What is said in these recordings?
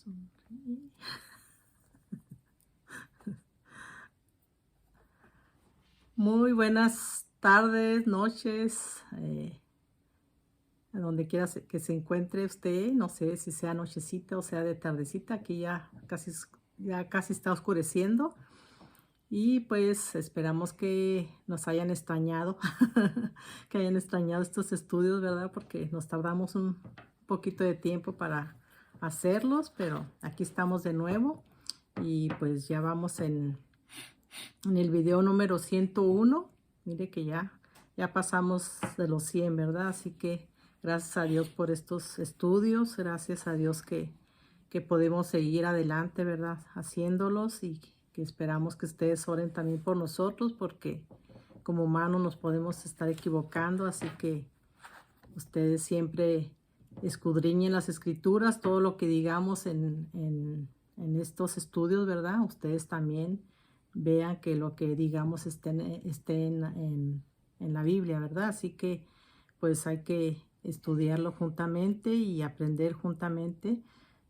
Sonríe. Muy buenas tardes, noches, a donde quiera que se encuentre usted, no sé si sea nochecita o sea de tardecita, aquí ya casi está oscureciendo y pues esperamos que nos hayan extrañado, que hayan extrañado estos estudios, ¿verdad? Porque nos tardamos un poquito de tiempo para hacerlos, pero aquí estamos de nuevo y pues ya vamos en el video número 101. Mire que ya pasamos de los 100, ¿verdad? Así que gracias a Dios por estos estudios, gracias a Dios que podemos seguir adelante, ¿verdad? Haciéndolos y que esperamos que ustedes oren también por nosotros, porque como humanos nos podemos estar equivocando, así que ustedes siempre escudriñen las escrituras, todo lo que digamos en estos estudios, ¿verdad? Ustedes también vean que lo que digamos esté en la Biblia, ¿verdad? Así que pues hay que estudiarlo juntamente y aprender juntamente,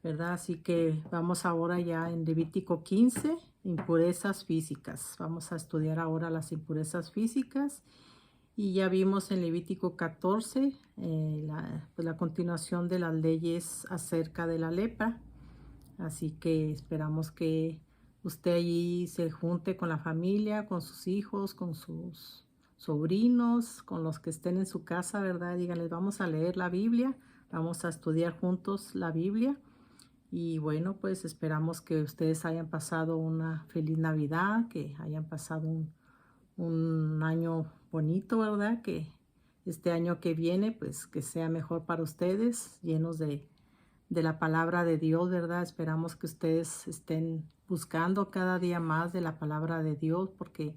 ¿verdad? Así que vamos ahora ya en Levítico 15, impurezas físicas. Vamos a estudiar ahora las impurezas físicas. Y ya vimos en Levítico 14 pues la continuación de las leyes acerca de la lepra. Así que esperamos que usted allí se junte con la familia, con sus hijos, con sus sobrinos, con los que estén en su casa, ¿verdad? Díganles, vamos a leer la Biblia, vamos a estudiar juntos la Biblia. Y bueno, pues esperamos que ustedes hayan pasado una feliz Navidad, que hayan pasado un año bonito, ¿verdad? Que este año que viene, pues que sea mejor para ustedes, llenos de la palabra de Dios, ¿verdad? Esperamos que ustedes estén buscando cada día más de la palabra de Dios, porque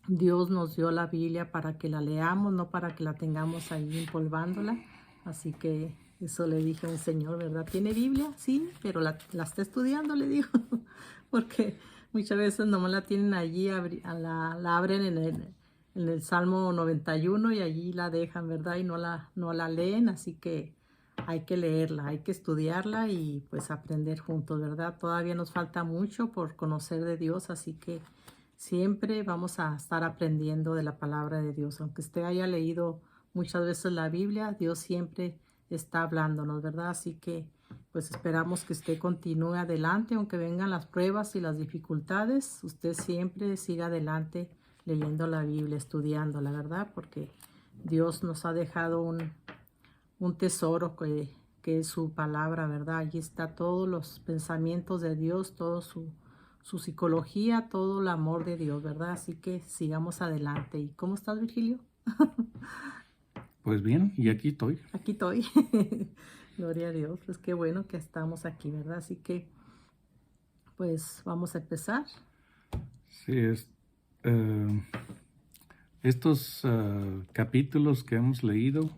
Dios nos dio la Biblia para que la leamos, no para que la tengamos ahí empolvándola. Así que eso le dije a un señor, ¿verdad? ¿Tiene Biblia? Sí, pero la está estudiando, le digo, porque muchas veces nomás la tienen allí, la abren en el Salmo 91 y allí la dejan, ¿verdad? Y no la leen, así que hay que leerla, hay que estudiarla y pues aprender juntos, ¿verdad? Todavía nos falta mucho por conocer de Dios, así que siempre vamos a estar aprendiendo de la palabra de Dios. Aunque usted haya leído muchas veces la Biblia, Dios siempre está hablándonos, ¿verdad? Así que pues esperamos que usted continúe adelante, aunque vengan las pruebas y las dificultades, usted siempre siga adelante leyendo la Biblia, estudiando, la verdad, porque Dios nos ha dejado un tesoro que es su palabra, ¿verdad? Allí está todos los pensamientos de Dios, todo su psicología, todo el amor de Dios, ¿verdad? Así que sigamos adelante. ¿Y cómo estás, Virgilio? Pues bien, y aquí estoy. Aquí estoy. Gloria a Dios. Pues qué bueno que estamos aquí, ¿verdad? Así que, pues vamos a empezar. Sí, estos capítulos que hemos leído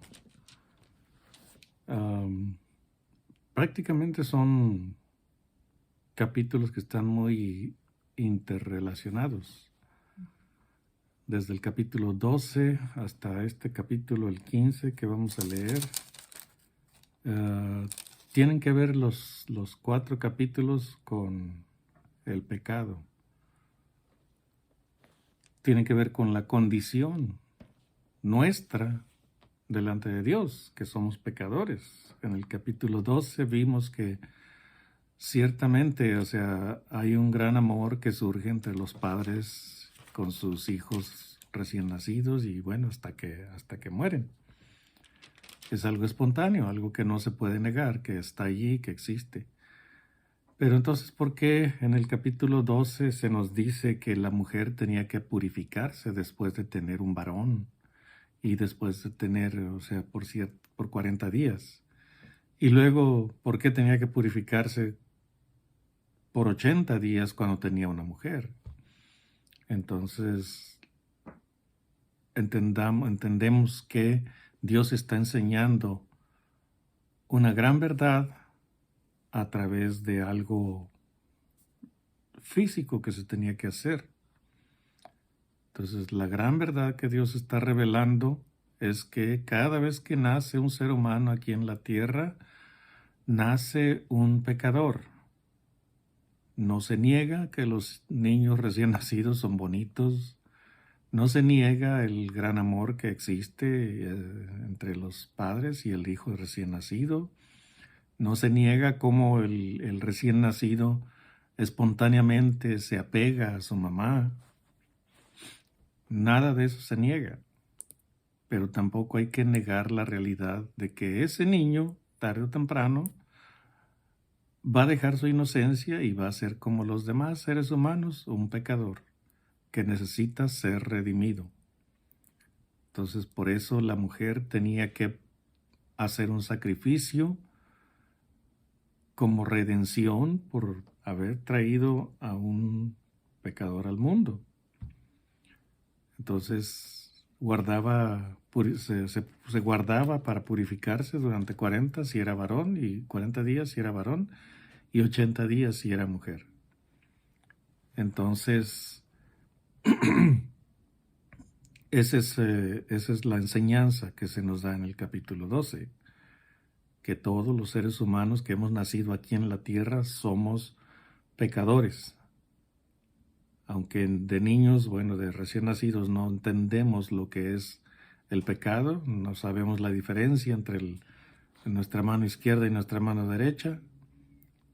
prácticamente son capítulos que están muy interrelacionados. Desde el capítulo 12 hasta este capítulo, el 15 que vamos a leer, tienen que ver los 4 capítulos con el pecado. Tienen que ver con la condición nuestra delante de Dios, que somos pecadores. En el capítulo 12 vimos que ciertamente, o sea, hay un gran amor que surge entre los padres con sus hijos recién nacidos y bueno, hasta que mueren. Es algo espontáneo, algo que no se puede negar, que está allí, que existe. Pero entonces, ¿por qué en el capítulo 12 se nos dice que la mujer tenía que purificarse después de tener un varón y después de tener, o sea, por 40 días? Y luego, ¿por qué tenía que purificarse por 80 días cuando tenía una mujer? Entonces, entendemos que Dios está enseñando una gran verdad a través de algo físico que se tenía que hacer. Entonces, la gran verdad que Dios está revelando es que cada vez que nace un ser humano aquí en la tierra, nace un pecador. No se niega que los niños recién nacidos son bonitos. No se niega el gran amor que existe entre los padres y el hijo recién nacido. No se niega cómo el recién nacido espontáneamente se apega a su mamá. Nada de eso se niega. Pero tampoco hay que negar la realidad de que ese niño, tarde o temprano, va a dejar su inocencia y va a ser como los demás seres humanos, un pecador que necesita ser redimido. Entonces, por eso la mujer tenía que hacer un sacrificio como redención por haber traído a un pecador al mundo. Entonces, se guardaba para purificarse durante 40 si era varón, y 40 días si era varón, y 80 días si era mujer. Entonces, esa es la enseñanza que se nos da en el capítulo 12, que todos los seres humanos que hemos nacido aquí en la tierra somos pecadores. Aunque de niños, de recién nacidos, no entendemos lo que es el pecado, no sabemos la diferencia entre nuestra mano izquierda y nuestra mano derecha,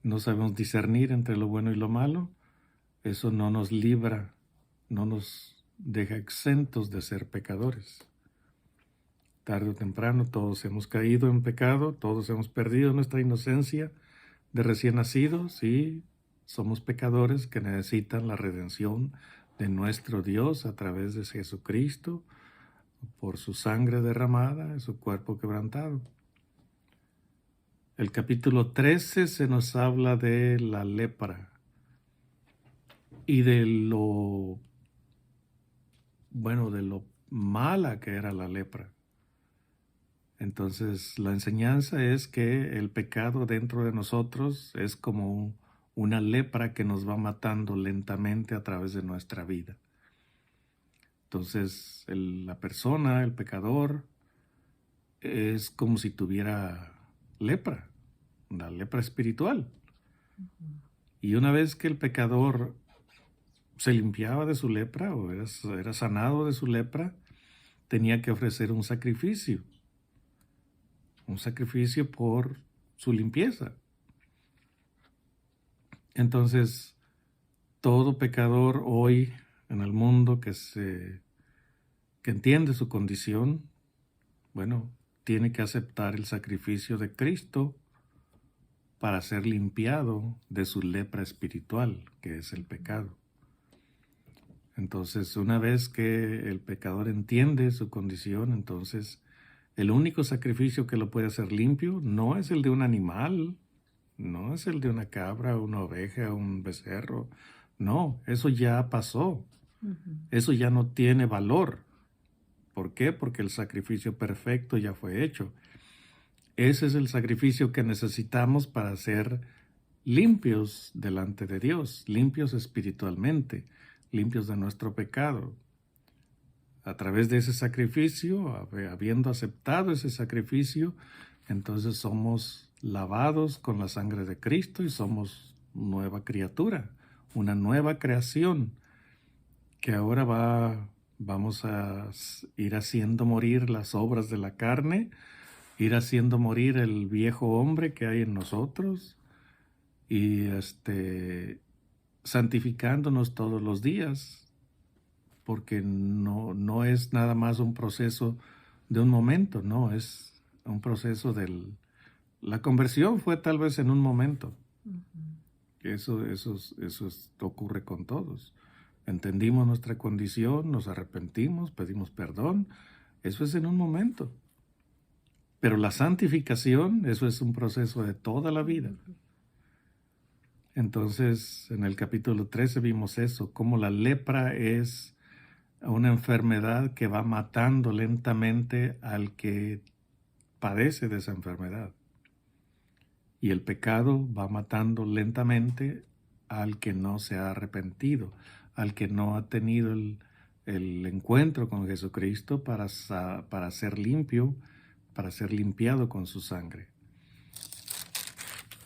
no sabemos discernir entre lo bueno y lo malo. Eso no nos libra, no nos deja exentos de ser pecadores. Tarde o temprano todos hemos caído en pecado, todos hemos perdido nuestra inocencia de recién nacidos y somos pecadores que necesitan la redención de nuestro Dios a través de Jesucristo, por su sangre derramada, su cuerpo quebrantado. El capítulo 13 se nos habla de la lepra y de lo mala que era la lepra. Entonces, la enseñanza es que el pecado dentro de nosotros es como una lepra que nos va matando lentamente a través de nuestra vida. Entonces, la persona, el pecador, es como si tuviera lepra, una lepra espiritual. Y una vez que el pecador se limpiaba de su lepra o era sanado de su lepra, tenía que ofrecer un sacrificio por su limpieza. Entonces, todo pecador hoy en el mundo que entiende su condición, tiene que aceptar el sacrificio de Cristo para ser limpiado de su lepra espiritual, que es el pecado. Entonces, una vez que el pecador entiende su condición, entonces el único sacrificio que lo puede hacer limpio no es el de un animal, no es el de una cabra, una oveja, un becerro. No, eso ya pasó. Eso ya no tiene valor. ¿Por qué? Porque el sacrificio perfecto ya fue hecho. Ese es el sacrificio que necesitamos para ser limpios delante de Dios, limpios espiritualmente, limpios de nuestro pecado. A través de ese sacrificio, habiendo aceptado ese sacrificio, entonces somos lavados con la sangre de Cristo y somos nueva criatura, una nueva creación que ahora vamos a ir haciendo morir las obras de la carne, ir haciendo morir el viejo hombre que hay en nosotros y santificándonos todos los días, porque no es nada más un proceso de un momento, no, es un proceso la conversión fue tal vez en un momento. Eso ocurre con todos. Entendimos nuestra condición, nos arrepentimos, pedimos perdón, eso es en un momento. Pero la santificación, eso es un proceso de toda la vida. Entonces, en el capítulo 13 vimos eso, cómo la lepra es una enfermedad que va matando lentamente al que padece de esa enfermedad. Y el pecado va matando lentamente al que no se ha arrepentido, al que no ha tenido el encuentro con Jesucristo para ser limpio, para ser limpiado con su sangre.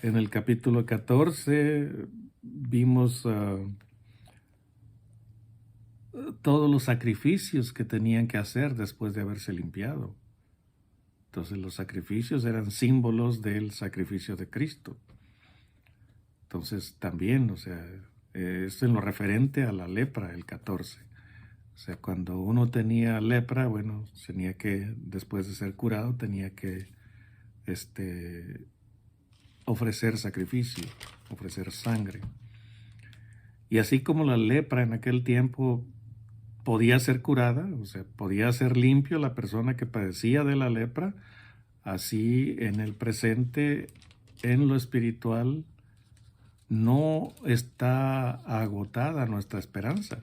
En el capítulo 14 vimos todos los sacrificios que tenían que hacer después de haberse limpiado. Entonces los sacrificios eran símbolos del sacrificio de Cristo. Entonces también, o sea, esto en lo referente a la lepra, el 14. O sea, cuando uno tenía lepra, bueno, tenía que, después de ser curado, tenía que ofrecer sacrificio, ofrecer sangre. Y así como la lepra en aquel tiempo podía ser curada, o sea, podía ser limpio la persona que padecía de la lepra, así en el presente, en lo espiritual, no está agotada nuestra esperanza,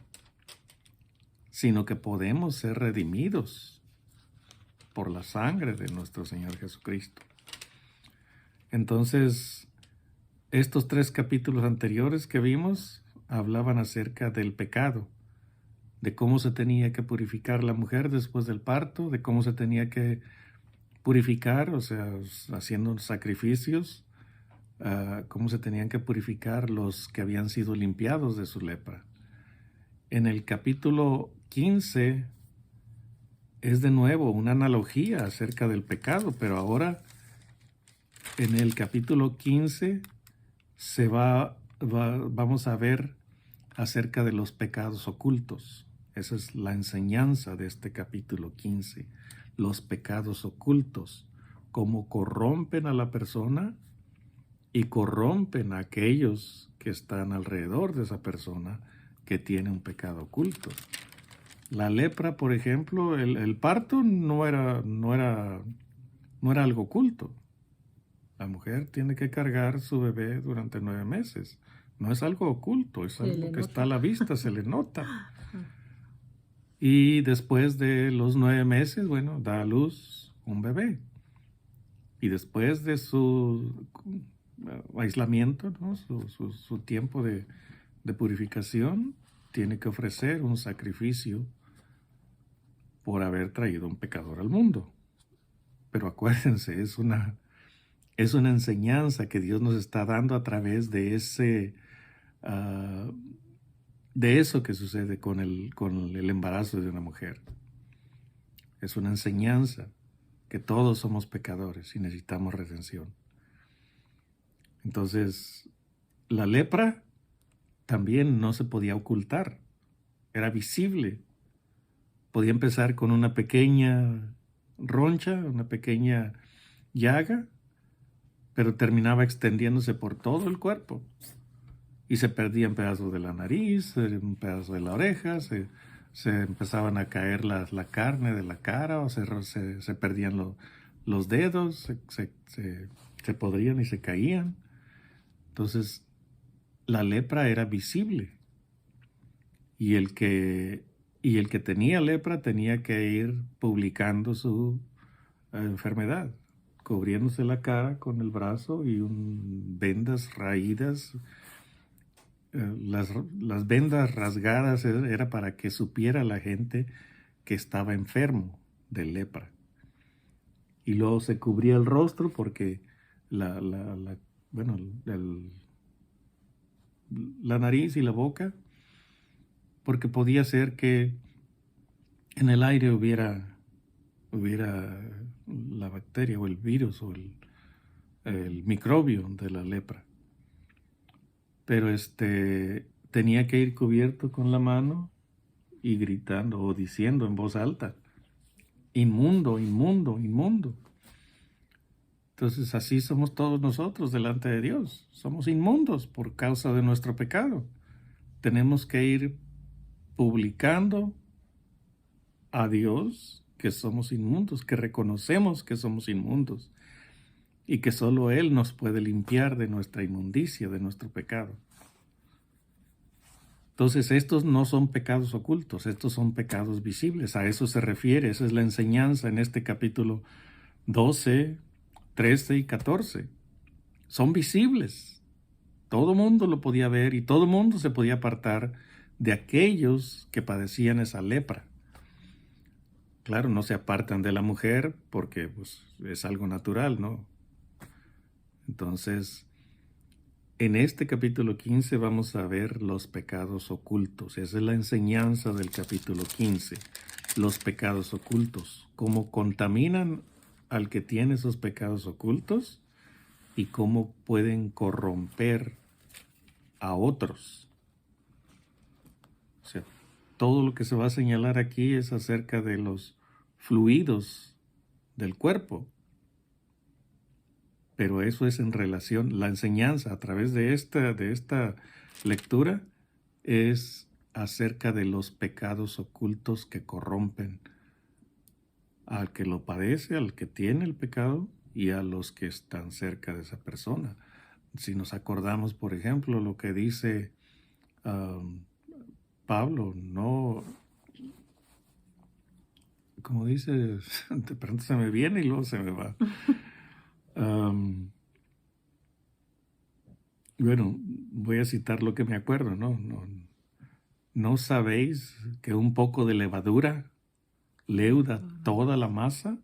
sino que podemos ser redimidos por la sangre de nuestro Señor Jesucristo. Entonces, estos 3 capítulos anteriores que vimos hablaban acerca del pecado, de cómo se tenía que purificar la mujer después del parto, de cómo se tenía que purificar, o sea, haciendo sacrificios, cómo se tenían que purificar los que habían sido limpiados de su lepra. En el capítulo 15 es de nuevo una analogía acerca del pecado, pero ahora en el capítulo 15 vamos a ver acerca de los pecados ocultos. Esa es la enseñanza de este capítulo 15. Los pecados ocultos, cómo corrompen a la persona y corrompen a aquellos que están alrededor de esa persona que tiene un pecado oculto. La lepra, por ejemplo, el parto no era algo oculto. La mujer tiene que cargar su bebé durante 9 meses. No es algo oculto, es algo que está a la vista, se le nota. Y después de los 9 meses, bueno, da a luz un bebé. Y después de su aislamiento, ¿no? su tiempo de purificación, tiene que ofrecer un sacrificio por haber traído un pecador al mundo. Pero acuérdense, es una enseñanza que Dios nos está dando a través de de eso que sucede con el embarazo de una mujer. Es una enseñanza que todos somos pecadores y necesitamos redención. Entonces, la lepra también no se podía ocultar, era visible. Podía empezar con una pequeña roncha, una pequeña llaga, pero terminaba extendiéndose por todo el cuerpo. Y se perdían pedazos de la nariz, un pedazo de la oreja, se empezaban a caer la carne de la cara, o se perdían los dedos, se podrían y se caían. Entonces, la lepra era visible. Y el que tenía lepra tenía que ir publicando su enfermedad, cubriéndose la cara con el brazo y vendas raídas. Las vendas rasgadas era para que supiera la gente que estaba enfermo de lepra. Y luego se cubría el rostro porque la nariz y la boca, porque podía ser que en el aire hubiera la bacteria o el virus o el microbio de la lepra. Pero tenía que ir cubierto con la mano y gritando o diciendo en voz alta: inmundo, inmundo, inmundo. Entonces así somos todos nosotros delante de Dios. Somos inmundos por causa de nuestro pecado. Tenemos que ir publicando a Dios que somos inmundos, que reconocemos que somos inmundos y que solo Él nos puede limpiar de nuestra inmundicia, de nuestro pecado. Entonces estos no son pecados ocultos, estos son pecados visibles. A eso se refiere, esa es la enseñanza en este capítulo 12, 13 y 14. Son visibles. Todo mundo lo podía ver y todo mundo se podía apartar de aquellos que padecían esa lepra. Claro, no se apartan de la mujer porque pues, es algo natural, ¿no? Entonces, En este capítulo 15 vamos a ver los pecados ocultos. Esa es la enseñanza del capítulo 15. Los pecados ocultos. Cómo contaminan al que tiene esos pecados ocultos y cómo pueden corromper a otros. O sea, todo lo que se va a señalar aquí es acerca de los fluidos del cuerpo. Pero eso es en relación, la enseñanza a través de esta lectura es acerca de los pecados ocultos que corrompen al que lo padece, al que tiene el pecado y a los que están cerca de esa persona. Si nos acordamos, por ejemplo, lo que dice Pablo, no, como dice, de pronto se me viene y luego se me va. Bueno, voy a citar lo que me acuerdo, ¿No sabéis que un poco de levadura leuda toda la masa?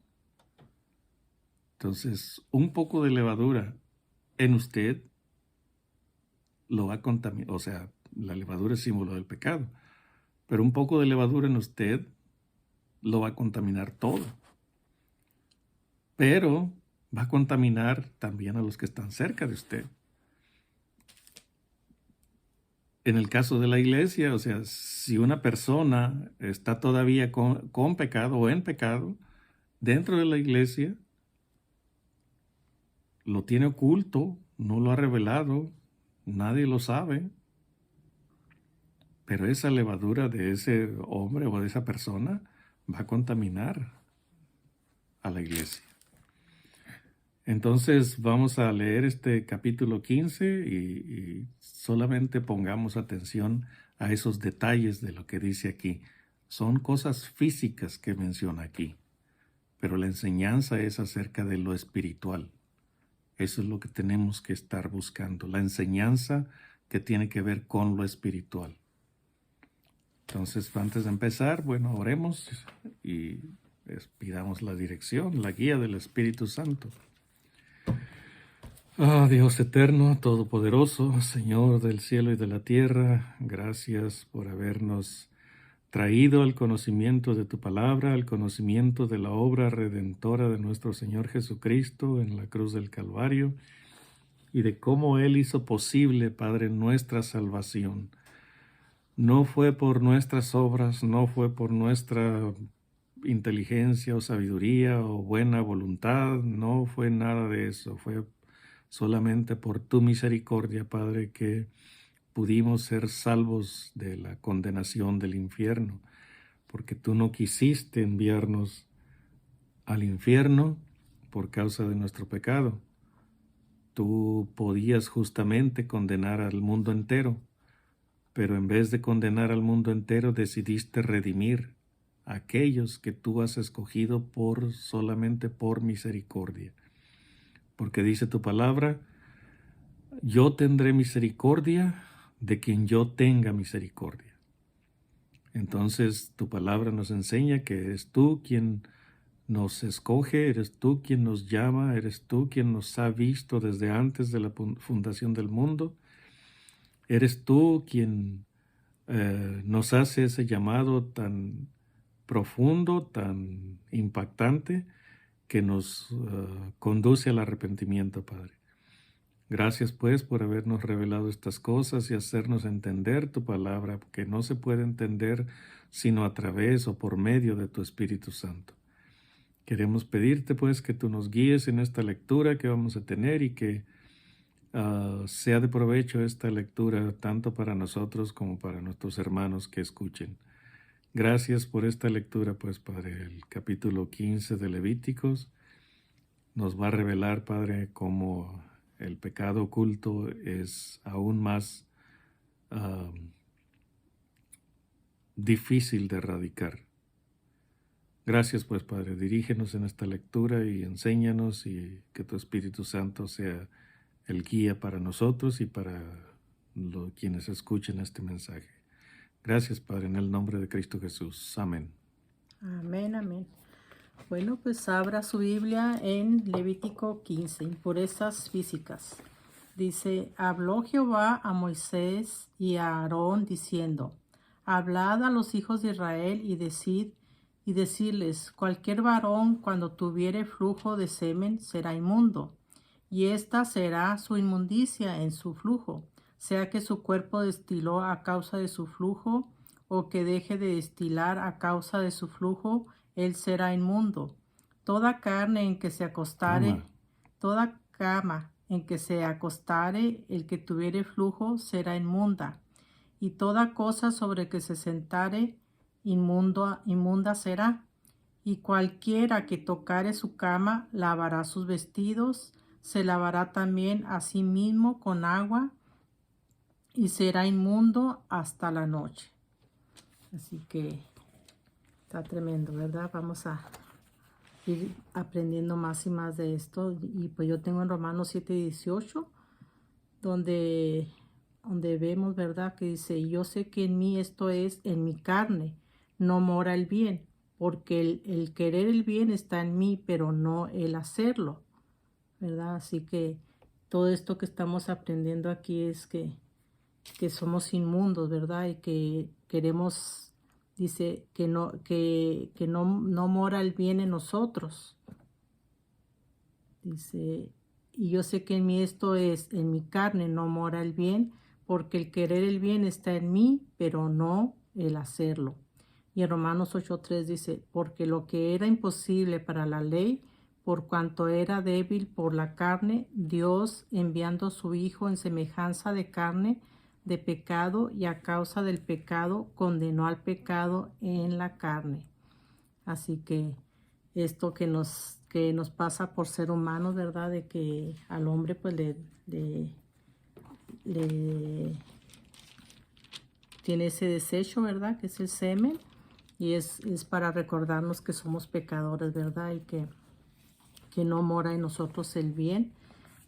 Entonces, un poco de levadura en usted lo va a contaminar, o sea, la levadura es símbolo del pecado, pero un poco de levadura en usted lo va a contaminar todo. Pero va a contaminar también a los que están cerca de usted. En el caso de la iglesia, o sea, si una persona está todavía con pecado o en pecado, dentro de la iglesia, lo tiene oculto, no lo ha revelado, nadie lo sabe, pero esa levadura de ese hombre o de esa persona va a contaminar a la iglesia. Entonces vamos a leer este capítulo 15 y solamente pongamos atención a esos detalles de lo que dice aquí. Son cosas físicas que menciona aquí, pero la enseñanza es acerca de lo espiritual. Eso es lo que tenemos que estar buscando, la enseñanza que tiene que ver con lo espiritual. Entonces, antes de empezar, bueno, oremos y pidamos la dirección, la guía del Espíritu Santo. Dios eterno, todopoderoso, Señor del cielo y de la tierra, gracias por habernos traído al conocimiento de tu palabra, al conocimiento de la obra redentora de nuestro Señor Jesucristo en la cruz del Calvario y de cómo Él hizo posible, Padre, nuestra salvación. No fue por nuestras obras, no fue por nuestra inteligencia o sabiduría o buena voluntad, no fue nada de eso, fue solamente por tu misericordia, Padre, que pudimos ser salvos de la condenación del infierno, porque tú no quisiste enviarnos al infierno por causa de nuestro pecado. Tú podías justamente condenar al mundo entero, pero en vez de condenar al mundo entero, decidiste redimir a aquellos que tú has escogido solamente por misericordia. Porque dice tu palabra, yo tendré misericordia de quien yo tenga misericordia. Entonces tu palabra nos enseña que eres tú quien nos escoge, eres tú quien nos llama, eres tú quien nos ha visto desde antes de la fundación del mundo. Eres tú quien nos hace ese llamado tan profundo, tan impactante, que nos conduce al arrepentimiento, Padre. Gracias pues por habernos revelado estas cosas y hacernos entender tu palabra, que no se puede entender sino a través o por medio de tu Espíritu Santo. Queremos pedirte pues que tú nos guíes en esta lectura que vamos a tener y que sea de provecho esta lectura tanto para nosotros como para nuestros hermanos que escuchen. Gracias por esta lectura, pues, Padre. El capítulo 15 de Levíticos nos va a revelar, Padre, cómo el pecado oculto es aún más difícil de erradicar. Gracias, pues, Padre. Dirígenos en esta lectura y enséñanos, y que tu Espíritu Santo sea el guía para nosotros y para quienes escuchen este mensaje. Gracias, Padre, en el nombre de Cristo Jesús. Amén. Amén, amén. Bueno, pues abra su Biblia en Levítico 15, impurezas físicas. Dice, habló Jehová a Moisés y a Aarón diciendo, hablad a los hijos de Israel y decirles, cualquier varón cuando tuviere flujo de semen será inmundo, y esta será su inmundicia en su flujo, sea que su cuerpo destiló a causa de su flujo, o que deje de destilar a causa de su flujo, él será inmundo. Toda carne en que se acostare, Cama. toda cama en que se acostare el que tuviere flujo será inmunda, y toda cosa sobre que se sentare inmunda será. Y cualquiera que tocare su cama lavará sus vestidos, se lavará también a sí mismo con agua, y será inmundo hasta la noche. Así que está tremendo, ¿verdad? Vamos a ir aprendiendo más y más de esto. Y pues yo tengo en Romanos 7:18, donde vemos, ¿verdad? Que dice, y yo sé que en mí, esto es, en mi carne, no mora el bien, porque el querer el bien está en mí, pero no el hacerlo, ¿verdad? Así que todo esto que estamos aprendiendo aquí es que somos inmundos, ¿verdad? Y que queremos, dice, que no mora el bien en nosotros. Dice, y yo sé que en mí, esto es, en mi carne no mora el bien, porque el querer el bien está en mí, pero no el hacerlo. Y en Romanos 8:3 dice, porque lo que era imposible para la ley, por cuanto era débil por la carne, Dios, enviando a su Hijo en semejanza de carne, de pecado, y a causa del pecado, condenó al pecado en la carne. Así que esto que nos pasa por ser humanos, ¿verdad? De que al hombre pues le tiene ese desecho, ¿verdad? Que es el semen, y es para recordarnos que somos pecadores, ¿verdad? Y que no mora en nosotros el bien.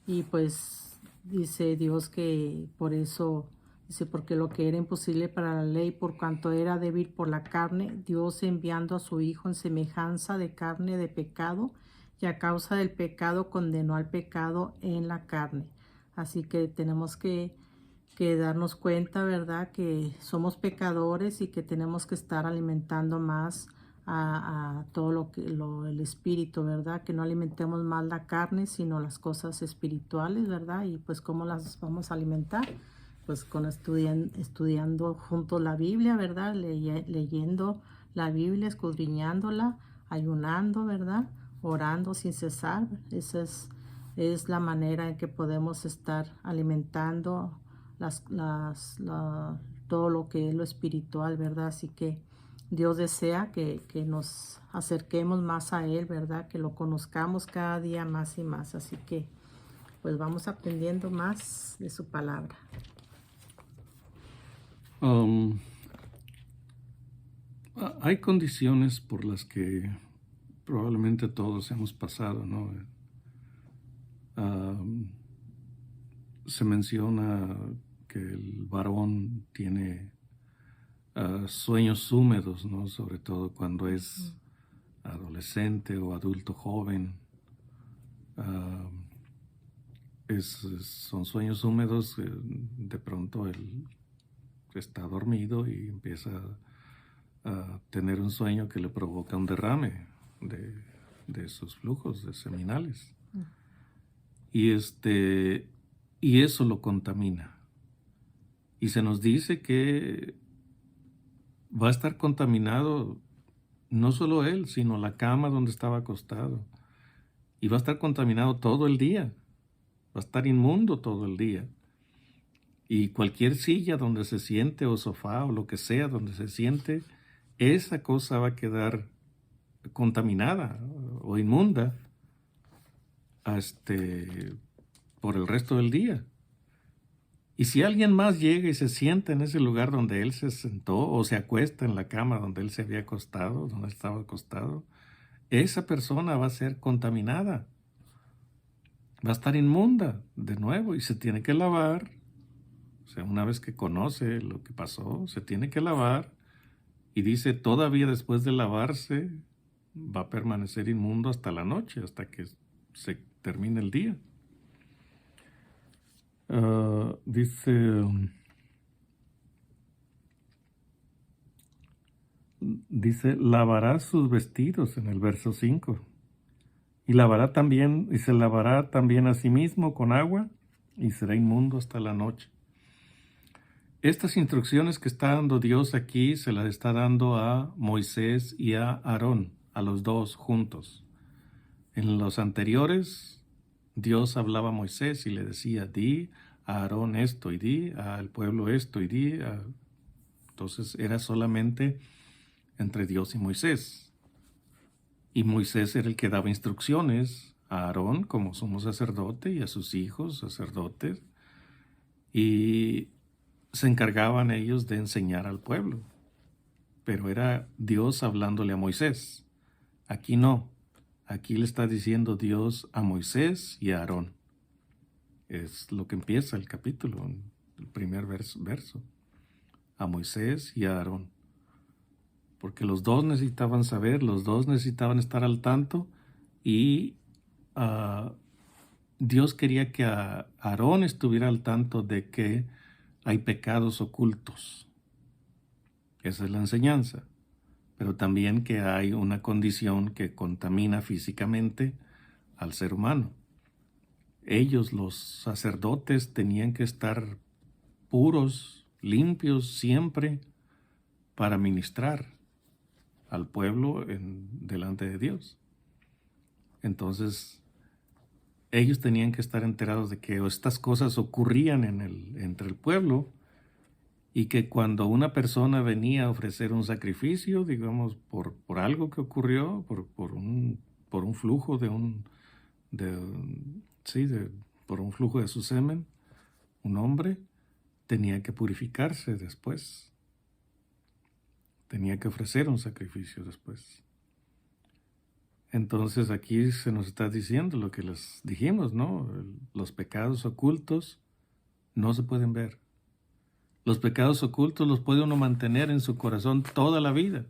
Y pues dice Dios que por eso, dice, porque lo que era imposible para la ley, por cuanto era débil por la carne, Dios enviando a su Hijo en semejanza de carne de pecado, y a causa del pecado condenó al pecado en la carne. Así que tenemos que darnos cuenta, ¿verdad? Que somos pecadores y que tenemos que estar alimentando más a todo el espíritu, ¿verdad? Que no alimentemos más la carne, sino las cosas espirituales, ¿verdad? Y pues, ¿cómo las vamos a alimentar? Pues con estudiando juntos la Biblia, ¿verdad? Leyendo la Biblia, escudriñándola, ayunando, ¿verdad? Orando sin cesar. Esa es la manera en que podemos estar alimentando todo lo que es lo espiritual, ¿verdad? Así que Dios desea que nos acerquemos más a Él, ¿verdad? Que lo conozcamos cada día más y más. Así que pues vamos aprendiendo más de su palabra. Hay condiciones por las que probablemente todos hemos pasado, ¿no? Se menciona que el varón tiene sueños húmedos, ¿no? Sobre todo cuando es adolescente o adulto joven. Son sueños húmedos. De pronto él está dormido y empieza a tener un sueño que le provoca un derrame de sus flujos de seminales. Y eso lo contamina. Y se nos dice que va a estar contaminado no solo él, sino la cama donde estaba acostado. Y va a estar contaminado todo el día. Va a estar inmundo todo el día. Y cualquier silla donde se siente, o sofá, o lo que sea donde se siente, esa cosa va a quedar contaminada o inmunda por el resto del día. Y si alguien más llega y se sienta en ese lugar donde él se sentó, o se acuesta en la cama donde él se había acostado, donde estaba acostado, esa persona va a ser contaminada. Va a estar inmunda de nuevo y se tiene que lavar. O sea, una vez que conoce lo que pasó, se tiene que lavar. Y dice, todavía después de lavarse, va a permanecer inmundo hasta la noche, hasta que se termine el día. Dice, lavará sus vestidos en el verso 5. Y lavará también, y se lavará también a sí mismo con agua, y será inmundo hasta la noche. Estas instrucciones que está dando Dios aquí se las está dando a Moisés y a Aarón, a los dos juntos. En los anteriores, Dios hablaba a Moisés y le decía, di a Aarón esto y di al pueblo esto y di. Entonces era solamente entre Dios y Moisés. Y Moisés era el que daba instrucciones a Aarón como sumo sacerdote y a sus hijos sacerdotes. Y se encargaban ellos de enseñar al pueblo. Pero era Dios hablándole a Moisés. Aquí no. Aquí le está diciendo Dios a Moisés y a Aarón. Es lo que empieza el capítulo, el primer verso. A Moisés y a Aarón. Porque los dos necesitaban saber, los dos necesitaban estar al tanto y Dios quería que Aarón estuviera al tanto de que hay pecados ocultos. Esa es la enseñanza. Pero también que hay una condición que contamina físicamente al ser humano. Ellos, los sacerdotes, tenían que estar puros, limpios siempre para ministrar al pueblo delante de Dios. Entonces, ellos tenían que estar enterados de que estas cosas ocurrían entre el pueblo y que cuando una persona venía a ofrecer un sacrificio, digamos, por algo que ocurrió, por un flujo por un flujo de su semen, un hombre tenía que purificarse después. Tenía que ofrecer un sacrificio después. Entonces aquí se nos está diciendo lo que les dijimos, ¿no? Los pecados ocultos no se pueden ver. Los pecados ocultos los puede uno mantener en su corazón toda la vida,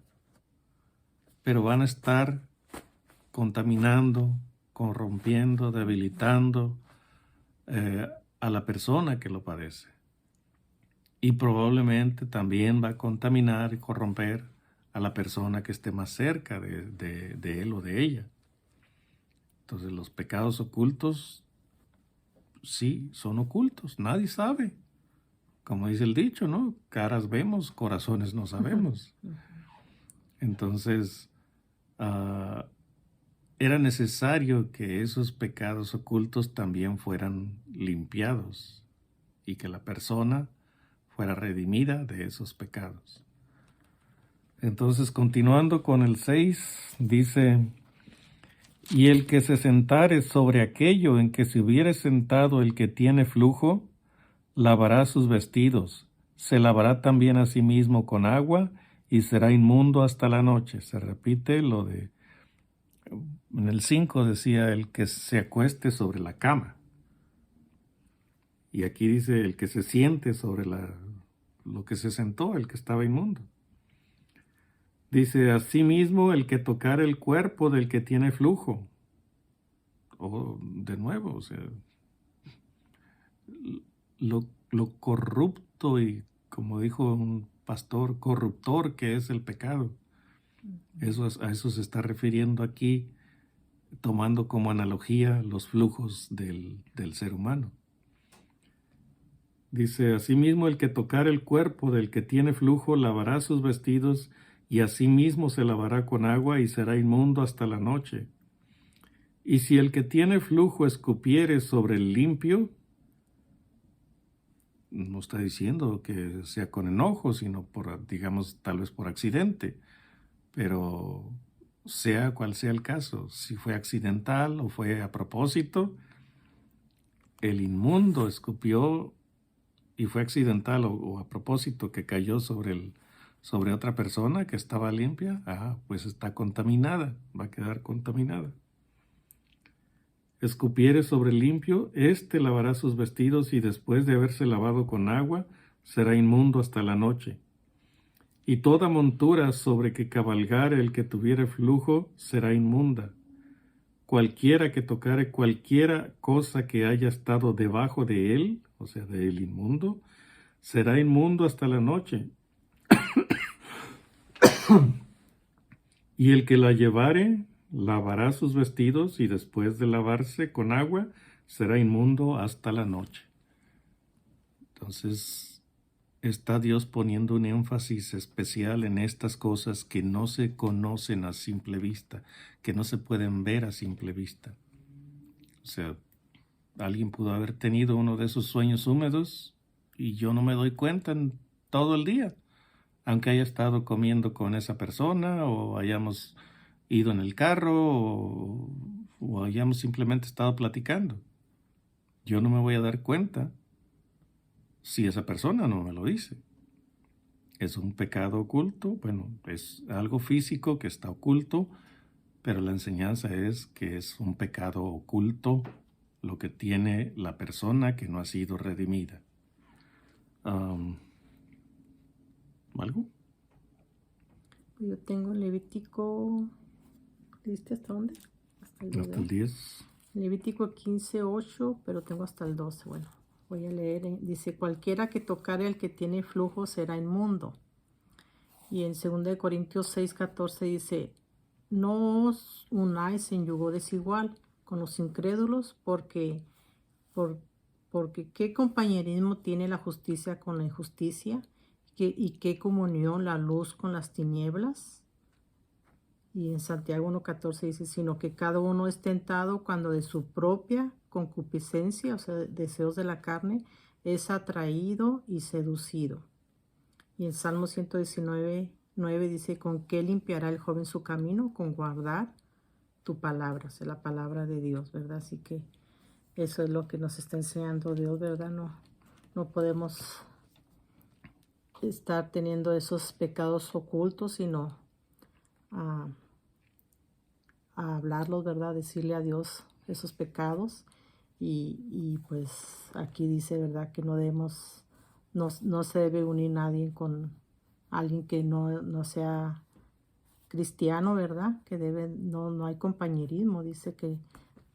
pero van a estar contaminando, corrompiendo, debilitando a la persona que lo padece. Y probablemente también va a contaminar y corromper a la persona que esté más cerca de él o de ella. Entonces los pecados ocultos, sí, son ocultos, nadie sabe. Como dice el dicho, ¿no? Caras vemos, corazones no sabemos. Entonces, era necesario que esos pecados ocultos también fueran limpiados y que la persona fuera redimida de esos pecados. Entonces, continuando con el 6, dice, y el que se sentare sobre aquello en que se hubiere sentado el que tiene flujo, lavará sus vestidos, se lavará también a sí mismo con agua y será inmundo hasta la noche. Se repite lo de, en el 5 decía, el que se acueste sobre la cama. Y aquí dice, el que se siente sobre lo que se sentó, el que estaba inmundo. Dice, asimismo, el que tocare el cuerpo del que tiene flujo. De nuevo, o sea, lo corrupto y, como dijo un pastor, corruptor que es el pecado. A eso se está refiriendo aquí, tomando como analogía los flujos del ser humano. Dice, asimismo el que tocare el cuerpo del que tiene flujo lavará sus vestidos y asimismo se lavará con agua y será inmundo hasta la noche. Y si el que tiene flujo escupiere sobre el limpio, no está diciendo que sea con enojo, sino digamos, tal vez por accidente, pero sea cual sea el caso, si fue accidental o fue a propósito, el inmundo escupió y fue accidental o a propósito que cayó sobre otra persona que estaba limpia, pues está contaminada, va a quedar contaminada. Escupiere sobre el limpio, éste lavará sus vestidos y después de haberse lavado con agua, será inmundo hasta la noche. Y toda montura sobre que cabalgare el que tuviere flujo será inmunda. Cualquiera que tocare cualquiera cosa que haya estado debajo de él o sea, del inmundo, será inmundo hasta la noche. Y el que la llevare, lavará sus vestidos, y después de lavarse con agua, será inmundo hasta la noche. Entonces, está Dios poniendo un énfasis especial en estas cosas que no se conocen a simple vista, que no se pueden ver a simple vista. O sea, alguien pudo haber tenido uno de esos sueños húmedos y yo no me doy cuenta en todo el día, aunque haya estado comiendo con esa persona o hayamos ido en el carro o hayamos simplemente estado platicando. Yo no me voy a dar cuenta si esa persona no me lo dice. ¿Es un pecado oculto? Bueno, es algo físico que está oculto, pero la enseñanza es que es un pecado oculto lo que tiene la persona que no ha sido redimida. ¿Algo? Yo tengo Levítico, ¿viste hasta dónde? Hasta Hasta el 10. Levítico 15:8, pero tengo hasta el 12. Bueno, voy a leer. Dice, cualquiera que tocare al que tiene flujo será inmundo. Y en 2 Corintios 6:14 dice, no os unáis en yugo desigual con los incrédulos, porque ¿qué compañerismo tiene la justicia con la injusticia? ¿Y qué comunión la luz con las tinieblas? Y en Santiago 1:14 dice, sino que cada uno es tentado cuando de su propia concupiscencia, o sea, deseos de la carne, es atraído y seducido. Y en Salmo 119:9 dice, ¿con qué limpiará el joven su camino? Con guardar tu palabra, o sea, la palabra de Dios, ¿verdad? Así que eso es lo que nos está enseñando Dios, ¿verdad? No podemos estar teniendo esos pecados ocultos, sino a hablarlos, ¿verdad? Decirle a Dios esos pecados. Y pues aquí dice, ¿verdad? Que no se debe unir nadie con alguien que no sea cristiano, ¿verdad? Que no hay compañerismo, dice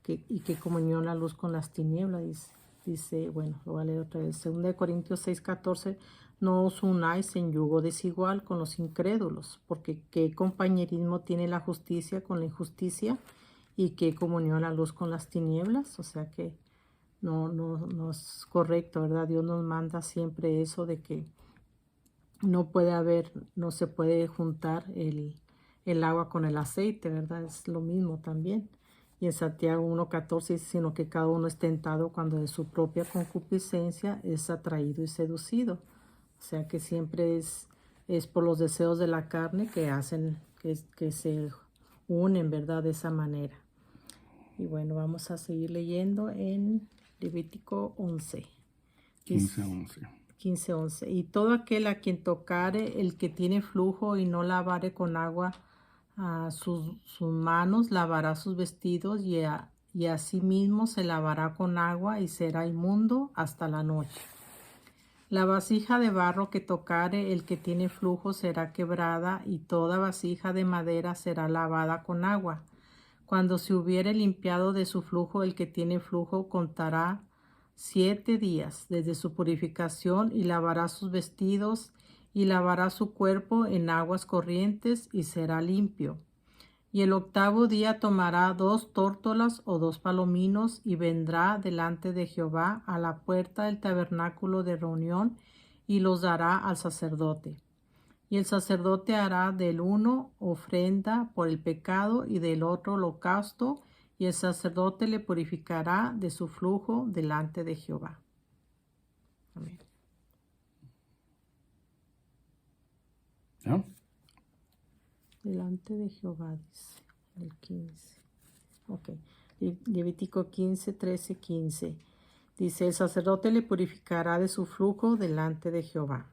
y que comunión la luz con las tinieblas, dice, bueno, lo voy a leer otra vez, 2 Corintios 6:14, no os unáis en yugo desigual con los incrédulos, porque qué compañerismo tiene la justicia con la injusticia, y qué comunión la luz con las tinieblas. O sea que no es correcto, ¿verdad? Dios nos manda siempre eso de que no se puede juntar el agua con el aceite, ¿verdad? Es lo mismo también. Y en Santiago 1:14 dice, sino que cada uno es tentado cuando de su propia concupiscencia es atraído y seducido. O sea que siempre es por los deseos de la carne que hacen que se unen, ¿verdad? De esa manera. Y bueno, vamos a seguir leyendo en Levítico 11. 15:11. 15:11. Y todo aquel a quien tocare el que tiene flujo y no lavare con agua sus manos, lavará sus vestidos y asimismo se lavará con agua y será inmundo hasta la noche. La vasija de barro que tocare el que tiene flujo será quebrada, y toda vasija de madera será lavada con agua. Cuando se hubiere limpiado de su flujo el que tiene flujo, contará 7 días desde su purificación, y lavará sus vestidos y lavará su cuerpo en aguas corrientes y será limpio. Y el 8º día tomará 2 tórtolas o 2 palominos y vendrá delante de Jehová a la puerta del tabernáculo de reunión y los dará al sacerdote. Y el sacerdote hará del uno ofrenda por el pecado y del otro holocausto, y el sacerdote le purificará de su flujo delante de Jehová. Amén. ¿No? Delante de Jehová, dice el 15. Ok. Levítico 15, 13, 15. Dice, el sacerdote le purificará de su flujo delante de Jehová.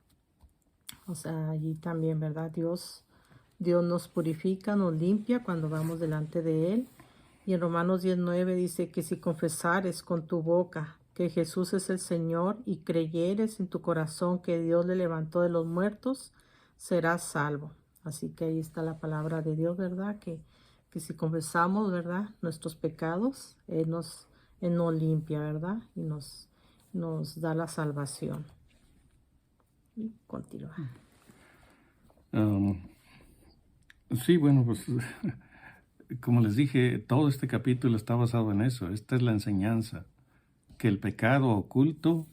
O sea, allí también, ¿verdad? Dios nos purifica, nos limpia cuando vamos delante de Él. Y en Romanos 10:9 dice que si confesares con tu boca que Jesús es el Señor y creyeres en tu corazón que Dios le levantó de los muertos, serás salvo. Así que ahí está la palabra de Dios, ¿verdad? Que si confesamos, ¿verdad?, nuestros pecados, Él nos limpia, ¿verdad? nos da la salvación. Y continúa. Sí, bueno, pues como les dije, todo este capítulo está basado en eso. Esta es la enseñanza, que el pecado oculto,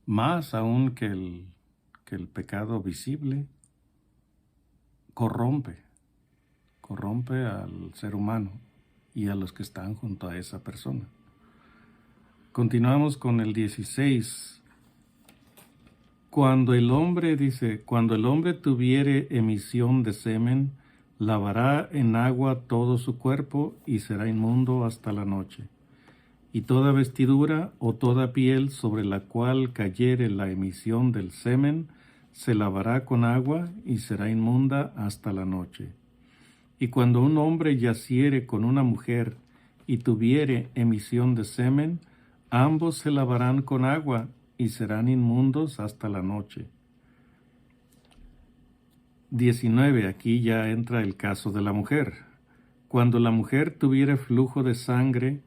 más aún que el pecado visible, corrompe al ser humano y a los que están junto a esa persona. Continuamos con el 16. Cuando el hombre tuviere emisión de semen, lavará en agua todo su cuerpo y será inmundo hasta la noche. Y toda vestidura o toda piel sobre la cual cayere la emisión del semen, se lavará con agua y será inmunda hasta la noche. Y cuando un hombre yaciere con una mujer y tuviere emisión de semen, ambos se lavarán con agua y serán inmundos hasta la noche. 19. Aquí ya entra el caso de la mujer. Cuando la mujer tuviere flujo de sangre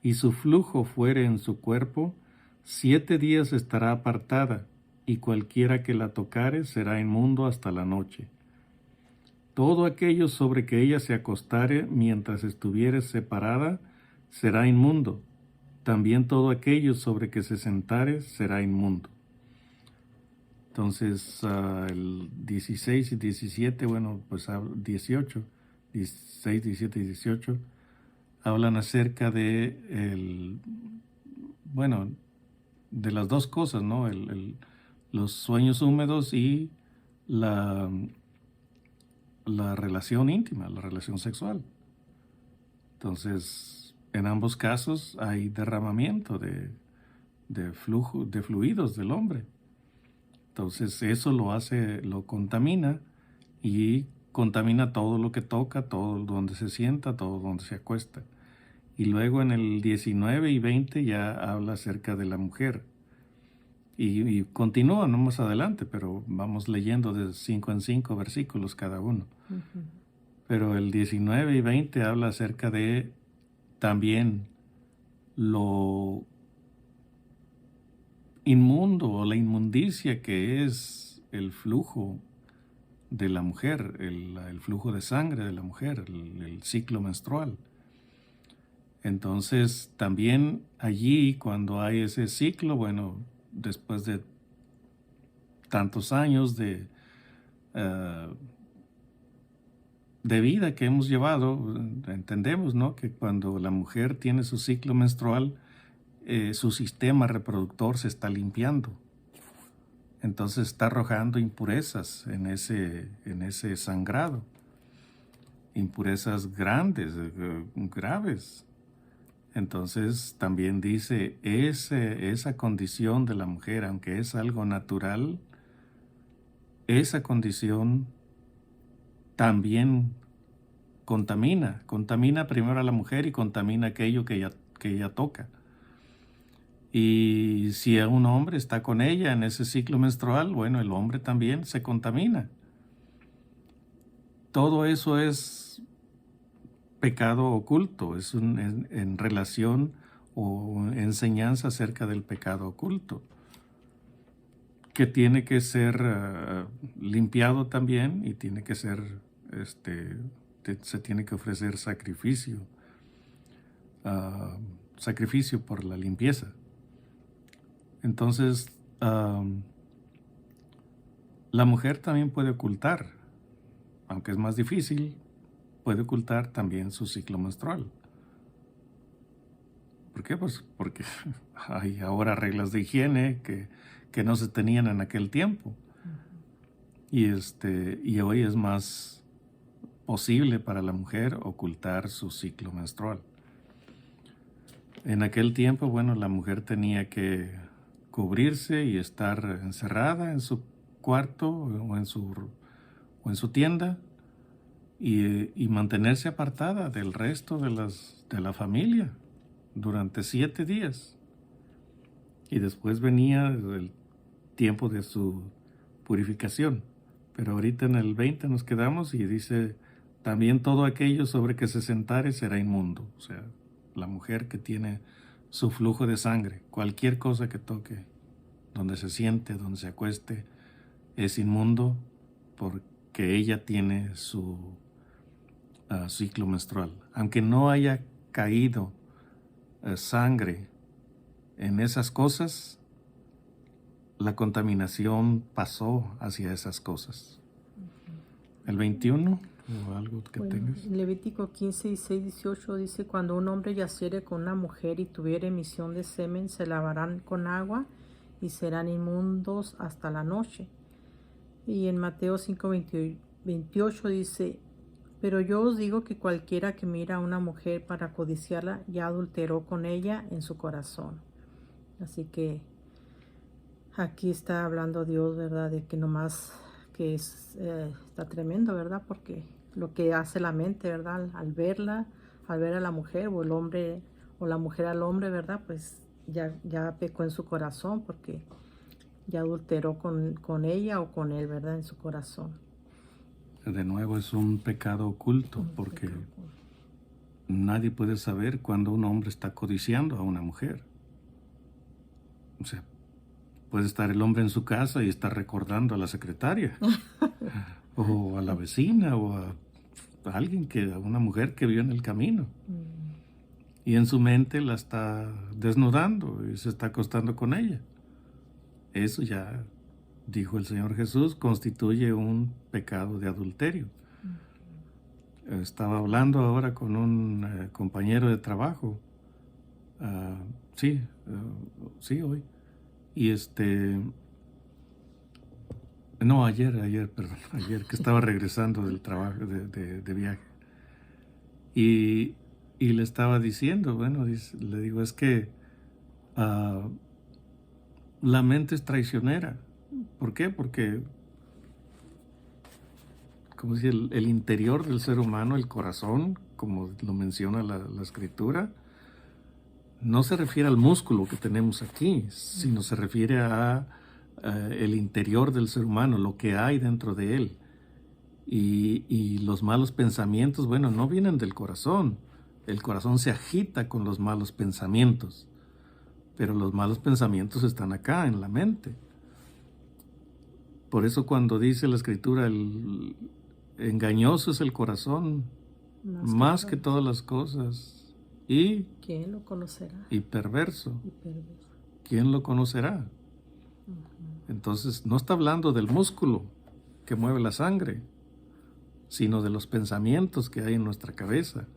y su flujo fuere en su cuerpo, 7 días estará apartada, y cualquiera que la tocare será inmundo hasta la noche. Todo aquello sobre que ella se acostare mientras estuviere separada será inmundo. También todo aquello sobre que se sentare será inmundo. Entonces, el 16 y 17, bueno, pues 18, 16, 17 y 18, hablan acerca de bueno, de las dos cosas, ¿no? Los sueños húmedos y la relación íntima, la relación sexual. Entonces, en ambos casos hay derramamiento de fluidos del hombre. Entonces, eso lo contamina y contamina todo lo que toca, todo donde se sienta, todo donde se acuesta. Y luego en el 19 y 20 ya habla acerca de la mujer. Y continúa, no más adelante, pero vamos leyendo de 5 en 5 versículos cada uno. Ujú. Pero el 19 y 20 habla acerca de también lo inmundo o la inmundicia que es el flujo de la mujer, el flujo de sangre de la mujer, el ciclo menstrual. Entonces, también allí, cuando hay ese ciclo, bueno, después de tantos años de vida que hemos llevado, entendemos, ¿no?, que cuando la mujer tiene su ciclo menstrual, su sistema reproductor se está limpiando. Entonces está arrojando impurezas en ese sangrado. Impurezas grandes, graves. Entonces también dice, esa condición de la mujer, aunque es algo natural, esa condición también contamina primero a la mujer y contamina aquello que ella toca. Y si un hombre está con ella en ese ciclo menstrual, bueno, el hombre también se contamina. Todo eso es pecado oculto, es en relación o enseñanza acerca del pecado oculto, que tiene que ser limpiado también y tiene que ser, se tiene que ofrecer sacrificio por la limpieza. Entonces, la mujer también puede ocultar, aunque es más difícil, puede ocultar también su ciclo menstrual. ¿Por qué? Pues porque hay ahora reglas de higiene que no se tenían en aquel tiempo. Y hoy es más posible para la mujer ocultar su ciclo menstrual. En aquel tiempo, bueno, la mujer tenía que cubrirse y estar encerrada en su cuarto o en su tienda y mantenerse apartada del resto de la familia durante 7 días. Y después venía el tiempo de su purificación. Pero ahorita en el 20 nos quedamos y dice, también todo aquello sobre que se sentare será inmundo. O sea, la mujer que tiene su flujo de sangre. Cualquier cosa que toque, donde se siente, donde se acueste, es inmundo porque ella tiene su ciclo menstrual. Aunque no haya caído sangre en esas cosas, la contaminación pasó hacia esas cosas. El 21 o algo que tengas. Levítico 15, 16, 18 dice: cuando un hombre yaciere con una mujer y tuviere emisión de semen, se lavarán con agua y serán inmundos hasta la noche. Y en Mateo 5, 28 dice: pero yo os digo que cualquiera que mira a una mujer para codiciarla, ya adulteró con ella en su corazón. Así que aquí está hablando Dios, ¿verdad? De que nomás que está tremendo, ¿verdad? Porque lo que hace la mente, ¿verdad? Al verla, al ver a la mujer o el hombre o la mujer al hombre, ¿verdad? Pues ya pecó en su corazón porque ya adulteró con ella o con él, ¿verdad? En su corazón. De nuevo es un pecado oculto porque nadie puede saber cuando un hombre está codiciando a una mujer. O sea, puede estar el hombre en su casa y estar recordando a la secretaria o a la vecina o a alguien a una mujer que vio en el camino. Y en su mente la está desnudando y se está acostando con ella. Eso ya, dijo el Señor Jesús, constituye un pecado de adulterio. Estaba hablando ahora con un compañero de trabajo. Sí, hoy. Y no, ayer, que estaba regresando del trabajo, de viaje. Y le estaba diciendo, bueno, le digo, es que la mente es traicionera. ¿Por qué? Porque, como dice, el interior del ser humano, el corazón, como lo menciona la Escritura, no se refiere al músculo que tenemos aquí, sino se refiere a el interior del ser humano, lo que hay dentro de él. Y los malos pensamientos, bueno, no vienen del corazón. El corazón se agita con los malos pensamientos, pero los malos pensamientos están acá, en la mente. Por eso cuando dice la Escritura, el engañoso es el corazón, más que todas las cosas. ¿Y quién lo conocerá? Y perverso. ¿Quién lo conocerá? Entonces, no está hablando del músculo que mueve la sangre, sino de los pensamientos que hay en nuestra cabeza.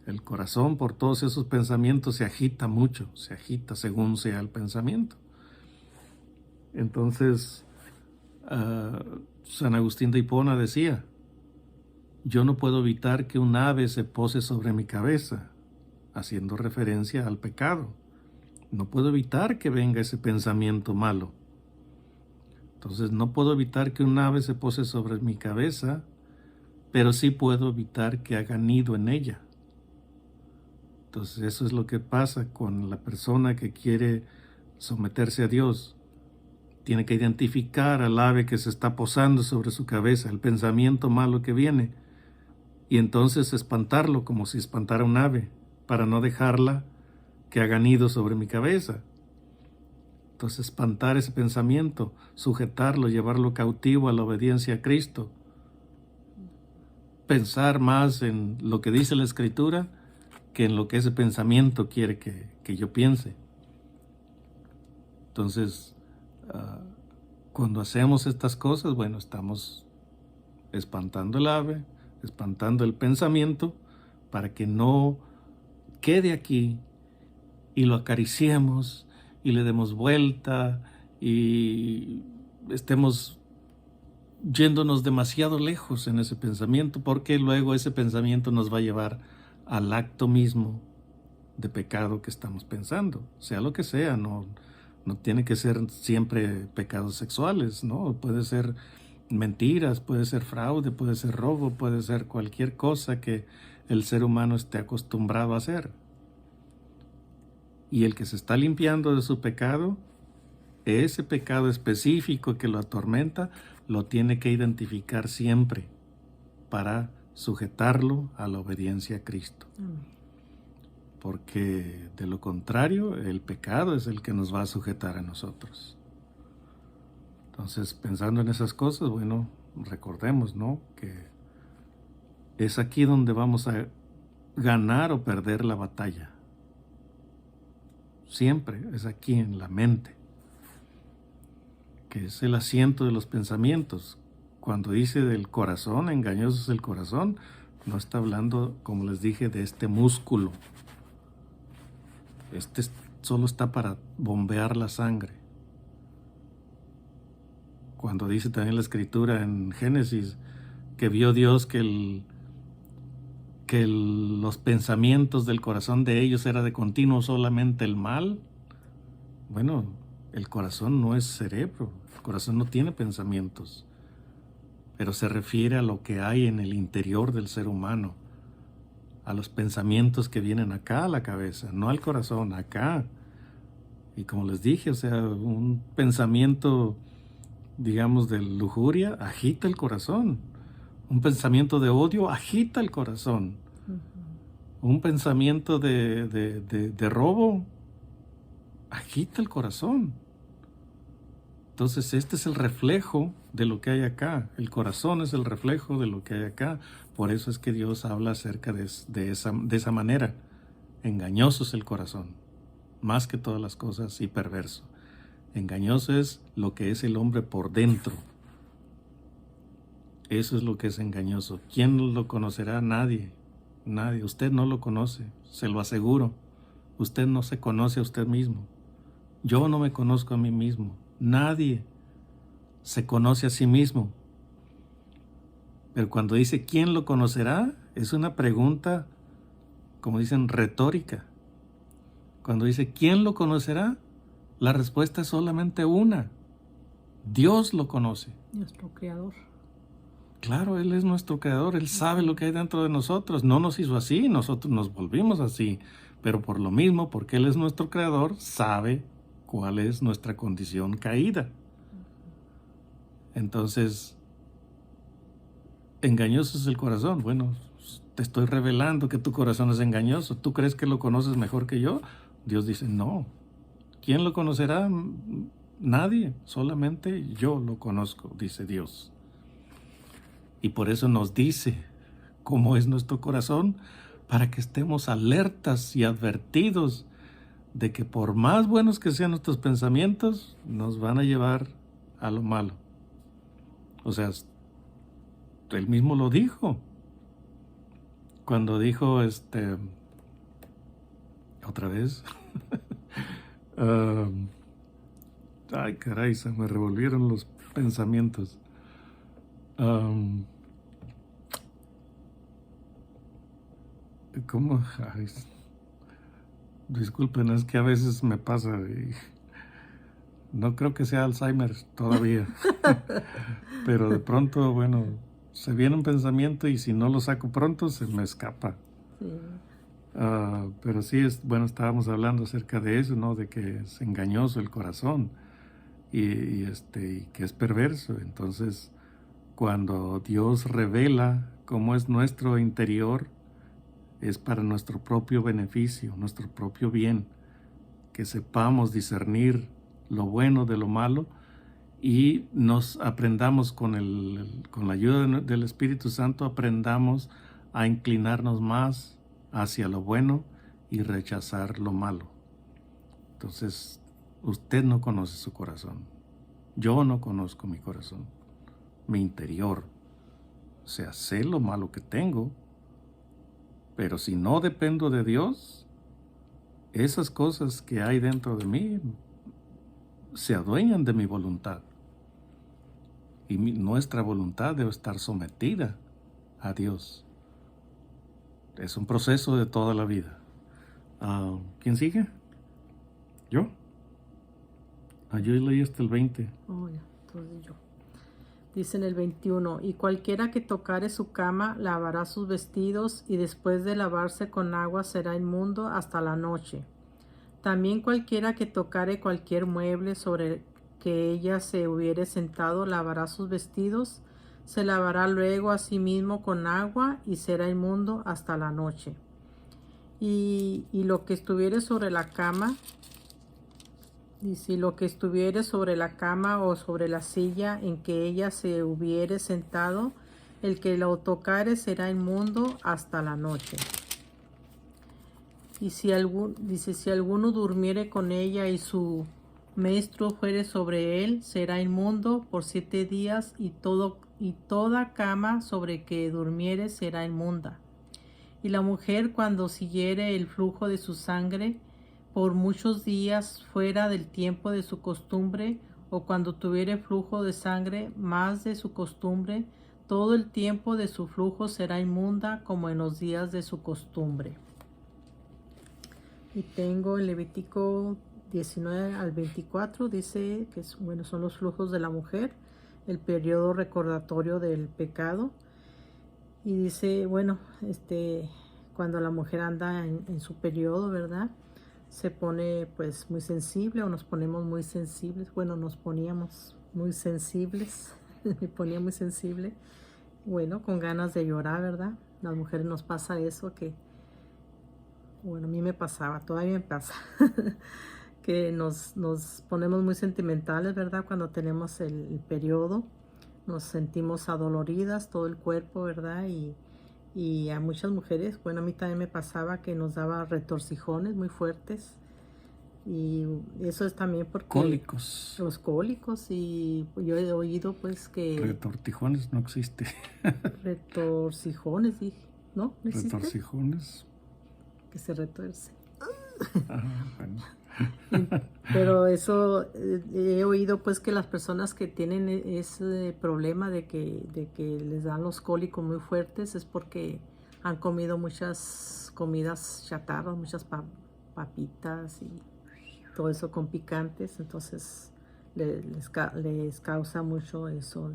El corazón, por todos esos pensamientos, se agita mucho, se agita según sea el pensamiento. Entonces, San Agustín de Hipona decía: yo no puedo evitar que un ave se pose sobre mi cabeza, haciendo referencia al pecado. No puedo evitar que venga ese pensamiento malo. Entonces no puedo evitar que un ave se pose sobre mi cabeza, pero sí puedo evitar que haga nido en ella. Entonces eso es lo que pasa con la persona que quiere someterse a Dios. Tiene que identificar al ave que se está posando sobre su cabeza, el pensamiento malo que viene, y entonces espantarlo como si espantara un ave, para no dejarla que haga nido sobre mi cabeza. Entonces espantar ese pensamiento, sujetarlo, llevarlo cautivo a la obediencia a Cristo. Pensar más en lo que dice la Escritura que en lo que ese pensamiento quiere que yo piense. Entonces, cuando hacemos estas cosas, bueno, estamos espantando el ave, espantando el pensamiento, para que no quede aquí y lo acariciemos y le demos vuelta y estemos yéndonos demasiado lejos en ese pensamiento, porque luego ese pensamiento nos va a llevar al acto mismo de pecado que estamos pensando, sea lo que sea. No tiene que ser siempre pecados sexuales, ¿no? Puede ser mentiras, puede ser fraude, puede ser robo, puede ser cualquier cosa que el ser humano esté acostumbrado a hacer. Y el que se está limpiando de su pecado, ese pecado específico que lo atormenta, lo tiene que identificar siempre para sujetarlo a la obediencia a Cristo. porque de lo contrario el pecado es el que nos va a sujetar a nosotros. Entonces, pensando en esas cosas, bueno, recordemos, ¿no?, que es aquí donde vamos a ganar o perder la batalla. Siempre es aquí en la mente, que es el asiento de los pensamientos. Cuando dice del corazón, engañoso es el corazón, no está hablando, como les dije, de este músculo. Este solo está para bombear la sangre. Cuando dice también la escritura en Génesis que vio Dios que los pensamientos del corazón de ellos era de continuo solamente el mal. Bueno, el corazón no es cerebro, el corazón no tiene pensamientos, pero se refiere a lo que hay en el interior del ser humano, a los pensamientos que vienen acá a la cabeza, no al corazón, acá. Y como les dije, o sea, un pensamiento, digamos, de lujuria agita el corazón. Un pensamiento de odio agita el corazón. Un pensamiento de robo agita el corazón. Entonces este es el reflejo de lo que hay acá. El corazón es el reflejo de lo que hay acá. Por eso es que Dios habla acerca de esa manera. Engañoso es el corazón, más que todas las cosas, y perverso. Engañoso es lo que es el hombre por dentro. Eso es lo que es engañoso. ¿Quién lo conocerá? Nadie. Nadie. Usted no lo conoce, se lo aseguro. Usted no se conoce a usted mismo. Yo no me conozco a mí mismo. Nadie se conoce a sí mismo. Pero cuando dice ¿quién lo conocerá? Es una pregunta, como dicen, retórica. Cuando dice ¿quién lo conocerá? La respuesta es solamente una. Dios lo conoce. Nuestro Creador. Claro, Él es nuestro Creador, Él sabe lo que hay dentro de nosotros. No nos hizo así, nosotros nos volvimos así. Pero por lo mismo, porque Él es nuestro Creador, sabe cuál es nuestra condición caída. Entonces, engañoso es el corazón. Bueno, te estoy revelando que tu corazón es engañoso. ¿Tú crees que lo conoces mejor que yo? Dios dice, no. ¿Quién lo conocerá? Nadie, solamente yo lo conozco, dice Dios. Y por eso nos dice cómo es nuestro corazón, para que estemos alertas y advertidos de que por más buenos que sean nuestros pensamientos, nos van a llevar a lo malo. O sea, Él mismo lo dijo. Cuando dijo, otra vez, ay caray, se me revolvieron los pensamientos. ¿Cómo? Ay, disculpen, es que a veces me pasa y no creo que sea Alzheimer todavía. Pero de pronto, bueno, se viene un pensamiento y si no lo saco pronto se me escapa. Sí. Pero sí, bueno, estábamos hablando acerca de eso, ¿no? De que es engañoso el corazón y que es perverso. Entonces, cuando Dios revela cómo es nuestro interior, es para nuestro propio beneficio, nuestro propio bien, que sepamos discernir lo bueno de lo malo y nos aprendamos con la ayuda del Espíritu Santo, aprendamos a inclinarnos más hacia lo bueno y rechazar lo malo. Entonces, usted no conoce su corazón. Yo no conozco mi corazón, mi interior. O sea, sé lo malo que tengo, pero si no dependo de Dios, esas cosas que hay dentro de mí se adueñan de mi voluntad. Y nuestra voluntad debe estar sometida a Dios. Es un proceso de toda la vida. ¿Quién sigue? ¿Yo? Yo leí hasta el 20. Oh, ya, entonces yo. Dice en el 21, y cualquiera que tocare su cama lavará sus vestidos, y después de lavarse con agua será inmundo hasta la noche. También cualquiera que tocare cualquier mueble sobre que ella se hubiere sentado lavará sus vestidos, se lavará luego a sí mismo con agua y será inmundo hasta la noche. y lo que estuviere sobre la cama, y si lo que estuviere sobre la cama o sobre la silla en que ella se hubiere sentado, el que lo tocare será inmundo hasta la noche. Y si alguno durmiere con ella y su menstruo fuere sobre él, será inmundo por 7 días, y toda cama sobre que durmiere será inmunda. Y la mujer, cuando siguiere el flujo de su sangre por muchos días fuera del tiempo de su costumbre, o cuando tuviere flujo de sangre más de su costumbre, todo el tiempo de su flujo será inmunda como en los días de su costumbre. Y tengo en Levítico 19 al 24, dice que son los flujos de la mujer, el periodo recordatorio del pecado. Y dice, cuando la mujer anda en su periodo, ¿verdad? Se pone pues muy sensible, o nos ponemos muy sensibles. Bueno, nos poníamos muy sensibles, me ponía muy sensible. Con ganas de llorar, ¿verdad? Las mujeres nos pasa eso que, a mí me pasaba, todavía me pasa, que nos ponemos muy sentimentales, ¿verdad? Cuando tenemos el periodo, nos sentimos adoloridas, todo el cuerpo, ¿verdad? Y a muchas mujeres, a mí también me pasaba que nos daba retorcijones muy fuertes. Y eso es también porque... Cólicos. Los cólicos, y yo he oído pues que... Retortijones no existe. Retorcijones, dije, ¿no? ¿No existe? Retorcijones. Que se retuerce. Bueno. Pero eso he oído pues que las personas que tienen ese problema de que les dan los cólicos muy fuertes es porque han comido muchas comidas chatarras, muchas papitas y todo eso con picantes, entonces les causa mucho eso,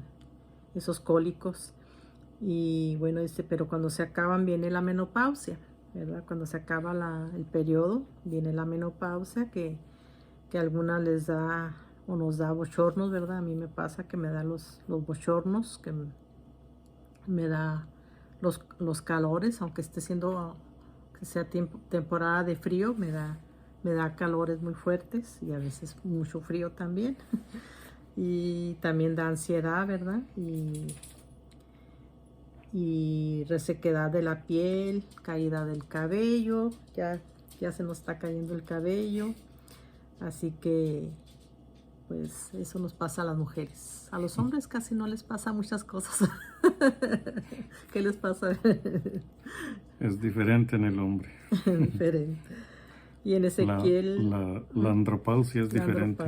esos cólicos. Y pero cuando se acaban viene la menopausia, ¿verdad? Cuando se acaba el periodo, viene la menopausia, que a algunas les da o nos da bochornos, ¿verdad? A mí me pasa que me da los bochornos, que me da los calores, aunque esté que sea temporada de frío, me da calores muy fuertes y a veces mucho frío también. Y también da ansiedad, ¿verdad? Y resequedad de la piel, caída del cabello, ya se nos está cayendo el cabello. Así que, pues, eso nos pasa a las mujeres. A los hombres casi no les pasa muchas cosas. ¿Qué les pasa? Es diferente en el hombre. Diferente. Y en Ezequiel... La andropausia es diferente.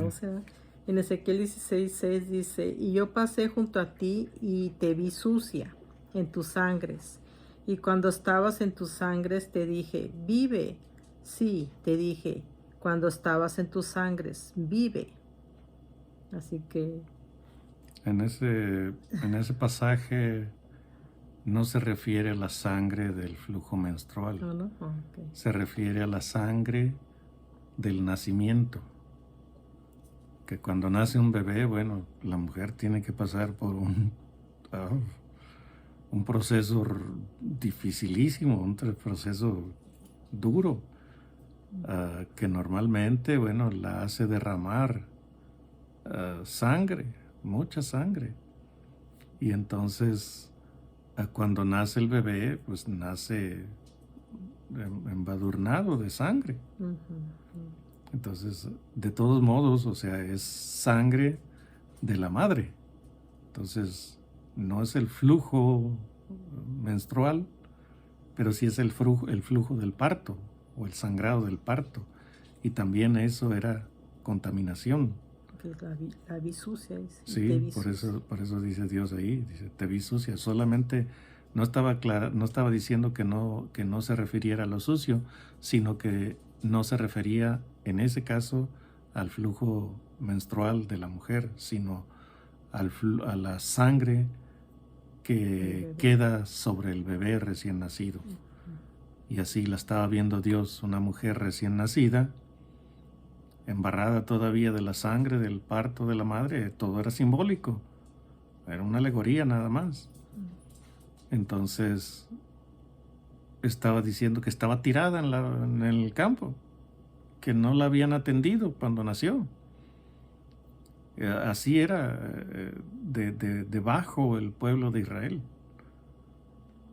En Ezequiel 16:6 dice, y yo pasé junto a ti y te vi sucia en tus sangres. Y cuando estabas en tus sangres te dije, vive. Sí, te dije, cuando estabas en tus sangres, vive. Así que... En ese pasaje no se refiere a la sangre del flujo menstrual. ¿No? Okay. Se refiere a la sangre del nacimiento. Que cuando nace un bebé, la mujer tiene que pasar por un proceso dificilísimo, un proceso duro, que normalmente, la hace derramar sangre, mucha sangre. Y entonces, cuando nace el bebé, pues nace embadurnado de sangre. Entonces, de todos modos, es sangre de la madre. Entonces, no es el flujo menstrual, pero sí es el flujo del parto o el sangrado del parto. Y también eso era contaminación. La vi sucia. Dice, sí, por eso dice Dios ahí, dice, te vi sucia. Solamente no estaba diciendo que no se refiriera a lo sucio, sino que no se refería en ese caso al flujo menstrual de la mujer, sino a la sangre que queda sobre el bebé recién nacido. Y así la estaba viendo Dios, una mujer recién nacida, embarrada todavía de la sangre del parto de la madre. Todo era simbólico, era una alegoría nada más. Entonces estaba diciendo que estaba tirada en el campo, que no la habían atendido cuando nació. Así era de bajo el pueblo de Israel.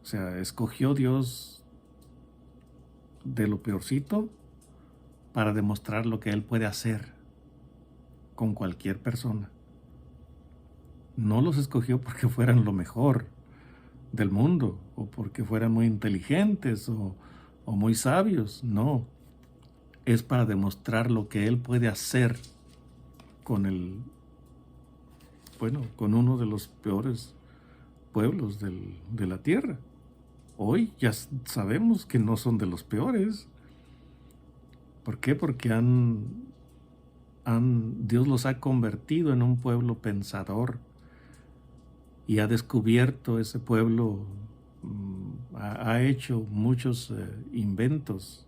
O sea, escogió Dios de lo peorcito para demostrar lo que Él puede hacer con cualquier persona. No los escogió porque fueran lo mejor del mundo o porque fueran muy inteligentes o muy sabios. No, es para demostrar lo que Él puede hacer con con uno de los peores pueblos de la tierra. Hoy ya sabemos que no son de los peores. ¿Por qué? Porque Dios los ha convertido en un pueblo pensador y ha descubierto ese pueblo, ha hecho muchos inventos,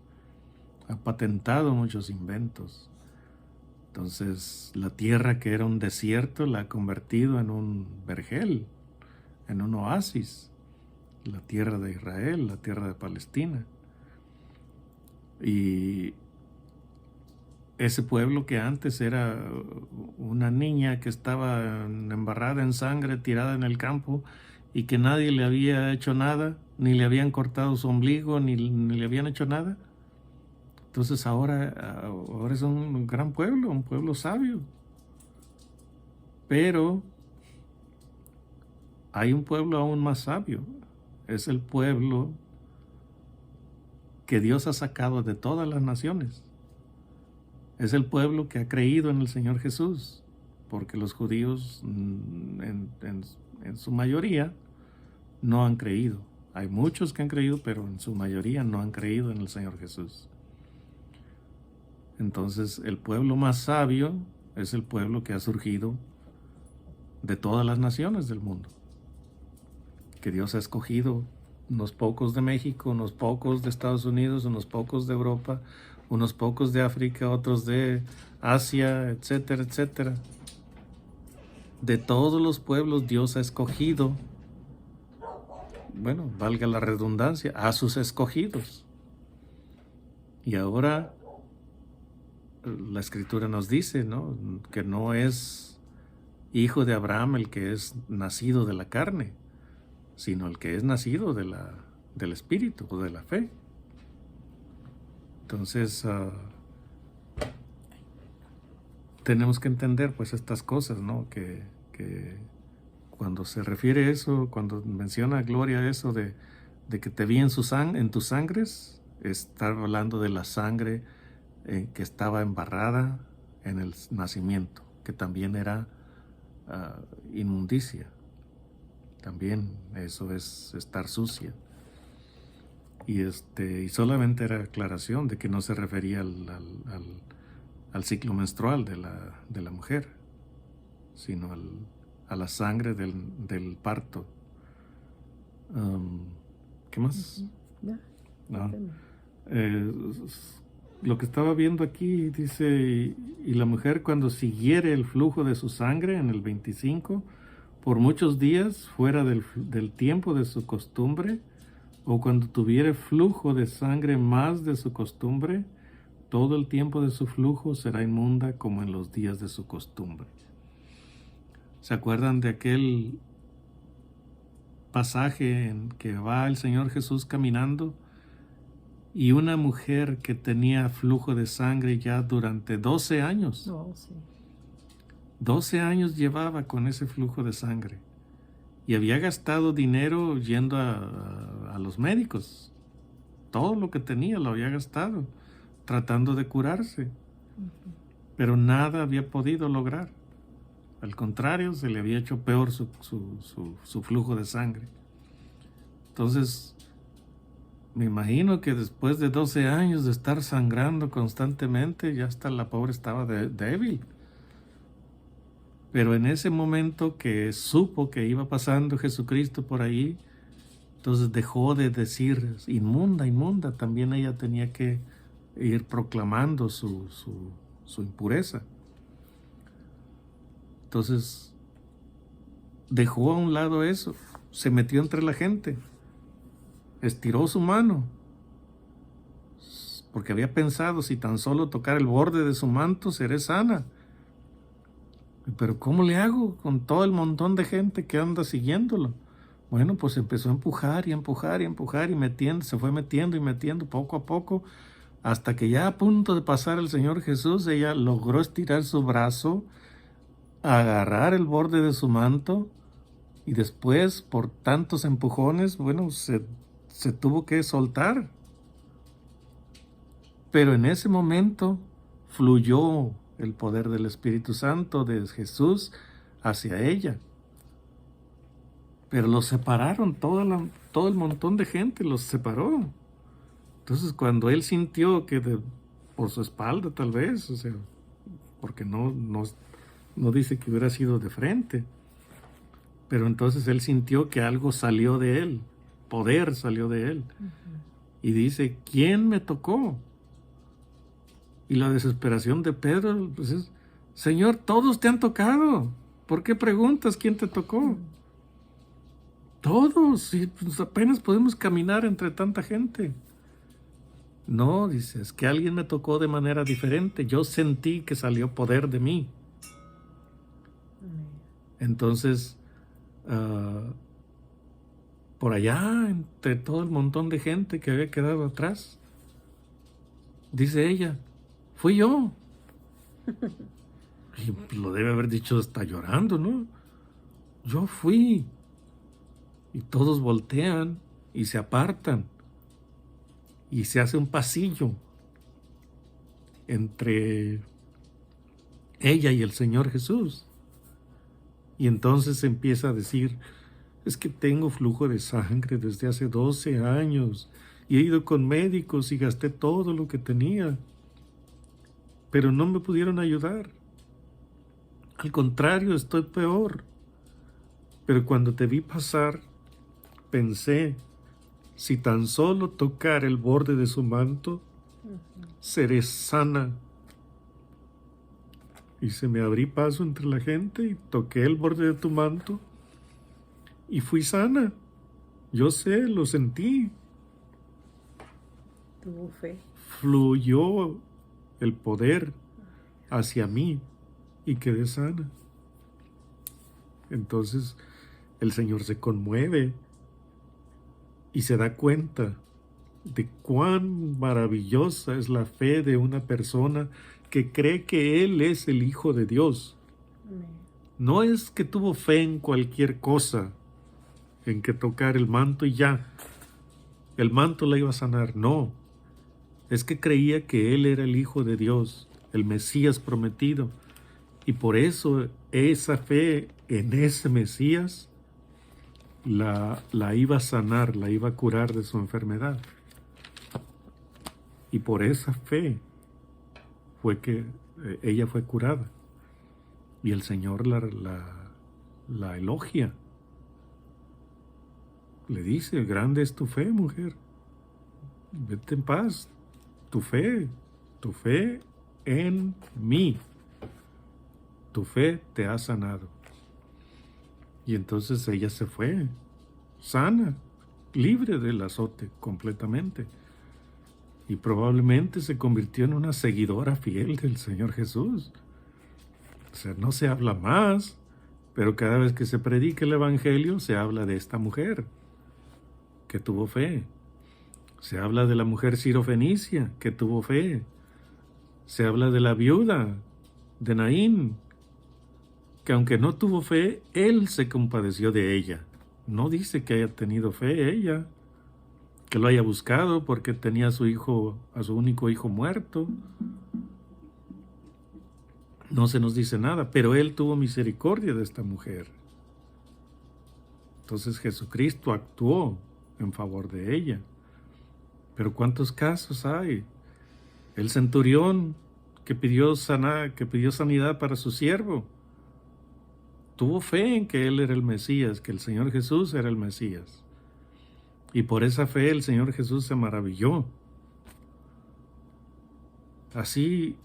ha patentado muchos inventos. Entonces, la tierra que era un desierto la ha convertido en un vergel, en un oasis, la tierra de Israel, la tierra de Palestina. Y ese pueblo que antes era una niña que estaba embarrada en sangre, tirada en el campo, y que nadie le había hecho nada, ni le habían cortado su ombligo, ni le habían hecho nada. Entonces ahora es un gran pueblo, un pueblo sabio. Pero hay un pueblo aún más sabio. Es el pueblo que Dios ha sacado de todas las naciones. Es el pueblo que ha creído en el Señor Jesús, porque los judíos en su mayoría no han creído. Hay muchos que han creído, pero en su mayoría no han creído en el Señor Jesús. Entonces, el pueblo más sabio es el pueblo que ha surgido de todas las naciones del mundo, que Dios ha escogido, unos pocos de México, unos pocos de Estados Unidos, unos pocos de Europa, unos pocos de África, otros de Asia, etcétera, etcétera. De todos los pueblos Dios ha escogido, bueno, valga la redundancia, a sus escogidos. Y ahora la Escritura nos dice, ¿no?, que no es hijo de Abraham el que es nacido de la carne, sino el que es nacido del Espíritu o de la fe. Entonces, tenemos que entender pues estas cosas, ¿no? Que cuando se refiere a eso, cuando menciona Gloria eso de que te vi en tus sangres, está hablando de la sangre que estaba embarrada en el nacimiento, que también era inmundicia. También eso es estar sucia. Y solamente era aclaración de que no se refería al ciclo menstrual de la mujer, sino a la sangre del parto. ¿Qué más? No. Lo que estaba viendo aquí dice, y la mujer cuando siguiere el flujo de su sangre, en el 25, por muchos días fuera del tiempo de su costumbre, o cuando tuviere flujo de sangre más de su costumbre, todo el tiempo de su flujo será inmunda como en los días de su costumbre. ¿Se acuerdan de aquel pasaje en que va el Señor Jesús caminando y una mujer que tenía flujo de sangre ya durante 12 años? No, sí. 12 años llevaba con ese flujo de sangre y había gastado dinero yendo a los médicos. Todo lo que tenía lo había gastado tratando de curarse, pero nada había podido lograr. Al contrario, se le había hecho peor su flujo de sangre. Entonces, me imagino que después de 12 años de estar sangrando constantemente, ya hasta la pobre estaba débil. Pero en ese momento que supo que iba pasando Jesucristo por ahí, entonces dejó de decir inmunda, inmunda. También ella tenía que ir proclamando su impureza. Entonces dejó a un lado eso, se metió entre la gente estiró su mano, porque había pensado, si tan solo tocar el borde de su manto, seré sana. Pero ¿cómo le hago con todo el montón de gente que anda siguiéndolo? Bueno, pues empezó a empujar y empujar y empujar y metiendo, se fue metiendo y metiendo poco a poco, hasta que ya a punto de pasar el Señor Jesús, ella logró estirar su brazo, agarrar el borde de su manto, y después, por tantos empujones, bueno, se tuvo que soltar. Pero en ese momento fluyó el poder del Espíritu Santo de Jesús hacia ella. Pero los separaron, todo el montón de gente los separó. Entonces cuando él sintió que por su espalda tal vez, o sea, porque no dice que hubiera sido de frente, pero entonces él sintió que algo salió de él, poder salió de él. Y dice, ¿quién me tocó? Y la desesperación de Pedro, pues es, Señor, todos te han tocado. ¿Por qué preguntas quién te tocó? Todos, y pues apenas podemos caminar entre tanta gente. No, dice, es que alguien me tocó de manera diferente. Yo sentí que salió poder de mí. Entonces, por allá, entre todo el montón de gente que había quedado atrás, dice ella, fui yo. Y lo debe haber dicho hasta llorando, ¿no? Yo fui. Y todos voltean y se apartan. Y se hace un pasillo entre ella y el Señor Jesús. Y entonces empieza a decir, es que tengo flujo de sangre desde hace 12 años y he ido con médicos y gasté todo lo que tenía, pero no me pudieron ayudar. Al contrario, estoy peor. Pero cuando te vi pasar, pensé, si tan solo tocar el borde de su manto, seré sana. Y se me abrí paso entre la gente y toqué el borde de tu manto y fui sana. Yo sé, lo sentí. Tuvo fe. Fluyó el poder hacia mí y quedé sana. Entonces el Señor se conmueve y se da cuenta de cuán maravillosa es la fe de una persona que cree que Él es el Hijo de Dios. No es que tuvo fe en cualquier cosa, en que tocar el manto y ya, el manto la iba a sanar. No, es que creía que Él era el Hijo de Dios, el Mesías prometido. Y por eso esa fe en ese Mesías la iba a sanar, la iba a curar de su enfermedad. Y por esa fe fue que ella fue curada. Y el Señor la elogia. Le dice, grande es tu fe, mujer. Vete en paz. Tu fe en mí. Tu fe te ha sanado. Y entonces ella se fue, sana, libre del azote completamente. Y probablemente se convirtió en una seguidora fiel del Señor Jesús. O sea, no se habla más, pero cada vez que se predica el Evangelio se habla de esta mujer que tuvo fe. Se habla de la mujer sirofenicia que tuvo fe. Se habla de la viuda de Naín, que aunque no tuvo fe, él se compadeció de ella. No dice que haya tenido fe ella, que lo haya buscado porque tenía a su único hijo muerto. No se nos dice nada, pero él tuvo misericordia de esta mujer. Entonces Jesucristo actuó en favor de ella. Pero ¿cuántos casos hay? El centurión que pidió sanidad para su siervo, tuvo fe en que él era el Mesías, que el Señor Jesús era el Mesías. Y por esa fe el Señor Jesús se maravilló. Así,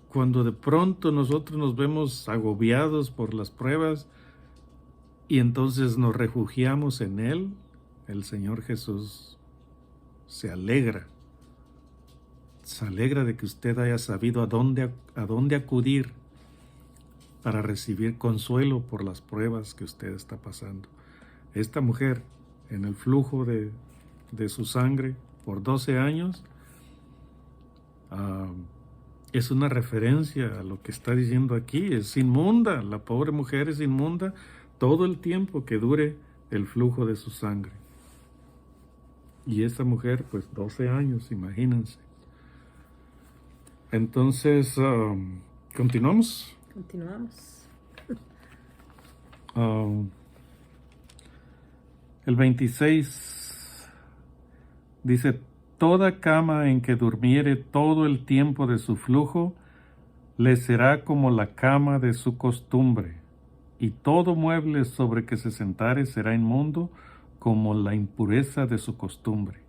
cuando de pronto nosotros nos vemos agobiados por las pruebas y entonces nos refugiamos en Él, el Señor Jesús se alegra de que usted haya sabido a dónde acudir para recibir consuelo por las pruebas que usted está pasando. Esta mujer, en el flujo de su sangre por 12 años, es una referencia a lo que está diciendo aquí. Es inmunda, la pobre mujer es inmunda todo el tiempo que dure el flujo de su sangre. Y esta mujer, pues 12 años, imagínense. Entonces, continuamos. Continuamos. El 26 dice: toda cama en que durmiere todo el tiempo de su flujo le será como la cama de su costumbre, y todo mueble sobre que se sentare será inmundo como la impureza de su costumbre.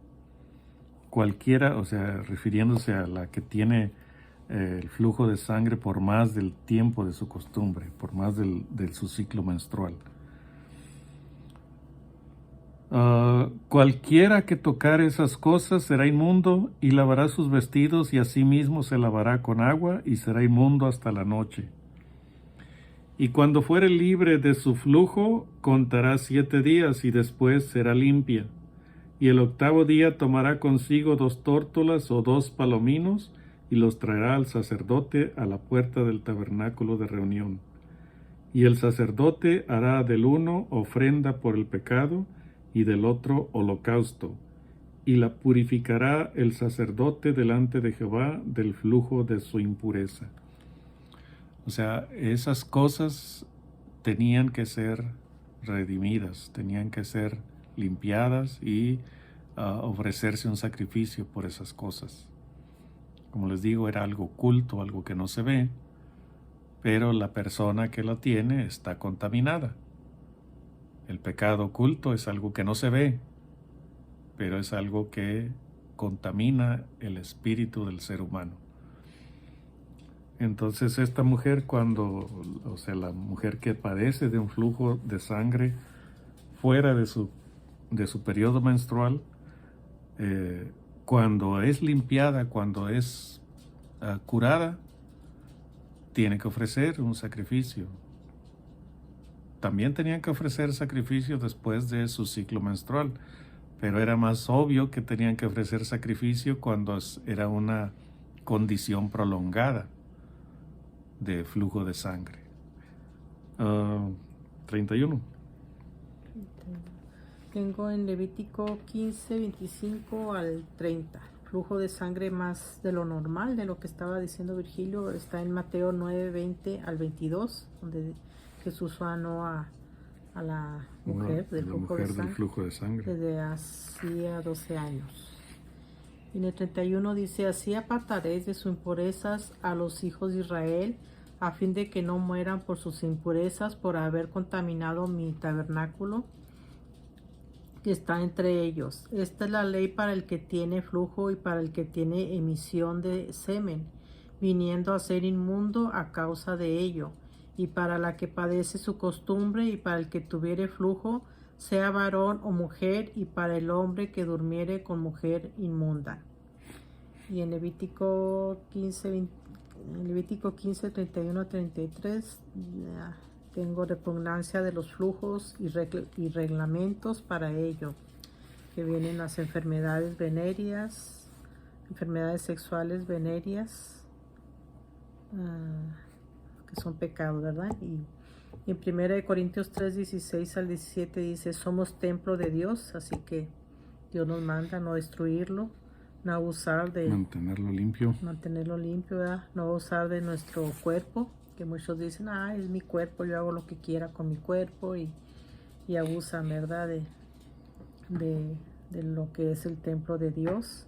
Cualquiera, o sea, refiriéndose a la que tiene el flujo de sangre por más del tiempo de su costumbre, por más de su ciclo menstrual. Cualquiera que tocare esas cosas será inmundo y lavará sus vestidos, y asimismo se lavará con agua y será inmundo hasta la noche. Y cuando fuere libre de su flujo, contará 7 días y después será limpia. Y el 8º día tomará consigo 2 tórtolas o 2 palominos y los traerá al sacerdote a la puerta del tabernáculo de reunión. Y el sacerdote hará del uno ofrenda por el pecado y del otro holocausto, y la purificará el sacerdote delante de Jehová del flujo de su impureza. O sea, esas cosas tenían que ser redimidas, tenían que ser limpiadas y ofrecerse un sacrificio por esas cosas. Como les digo, era algo oculto, algo que no se ve, pero la persona que lo tiene está contaminada. El pecado oculto es algo que no se ve, pero es algo que contamina el espíritu del ser humano. Entonces esta mujer, la mujer que padece de un flujo de sangre fuera de su periodo menstrual, cuando es limpiada, cuando es curada, tiene que ofrecer un sacrificio. También tenían que ofrecer sacrificio después de su ciclo menstrual, pero era más obvio que tenían que ofrecer sacrificio cuando era una condición prolongada de flujo de sangre. 31. Tengo en Levítico 15, 25 al 30. Flujo de sangre más de lo normal, de lo que estaba diciendo Virgilio, está en Mateo 9, 20 al 22, donde Jesús sanó a la mujer del flujo de sangre desde hacía 12 años. Y en el 31 dice: así apartaréis de sus impurezas a los hijos de Israel, a fin de que no mueran por sus impurezas, por haber contaminado mi tabernáculo que está entre ellos. Esta es la ley para el que tiene flujo y para el que tiene emisión de semen, viniendo a ser inmundo a causa de ello, y para la que padece su costumbre, y para el que tuviere flujo, sea varón o mujer, y para el hombre que durmiere con mujer inmunda. Y en Levítico 15, 31 a 33, tengo repugnancia de los flujos y reglamentos para ello, que vienen las enfermedades venéreas, enfermedades sexuales venéreas, que son pecados, ¿verdad? Y en 1 Corintios 3, 16 al 17 dice: somos templo de Dios, así que Dios nos manda no destruirlo, no abusar de mantenerlo limpio, ¿verdad? No abusar de nuestro cuerpo, que muchos dicen: es mi cuerpo, yo hago lo que quiera con mi cuerpo, y abusan, ¿verdad? De lo que es el templo de Dios.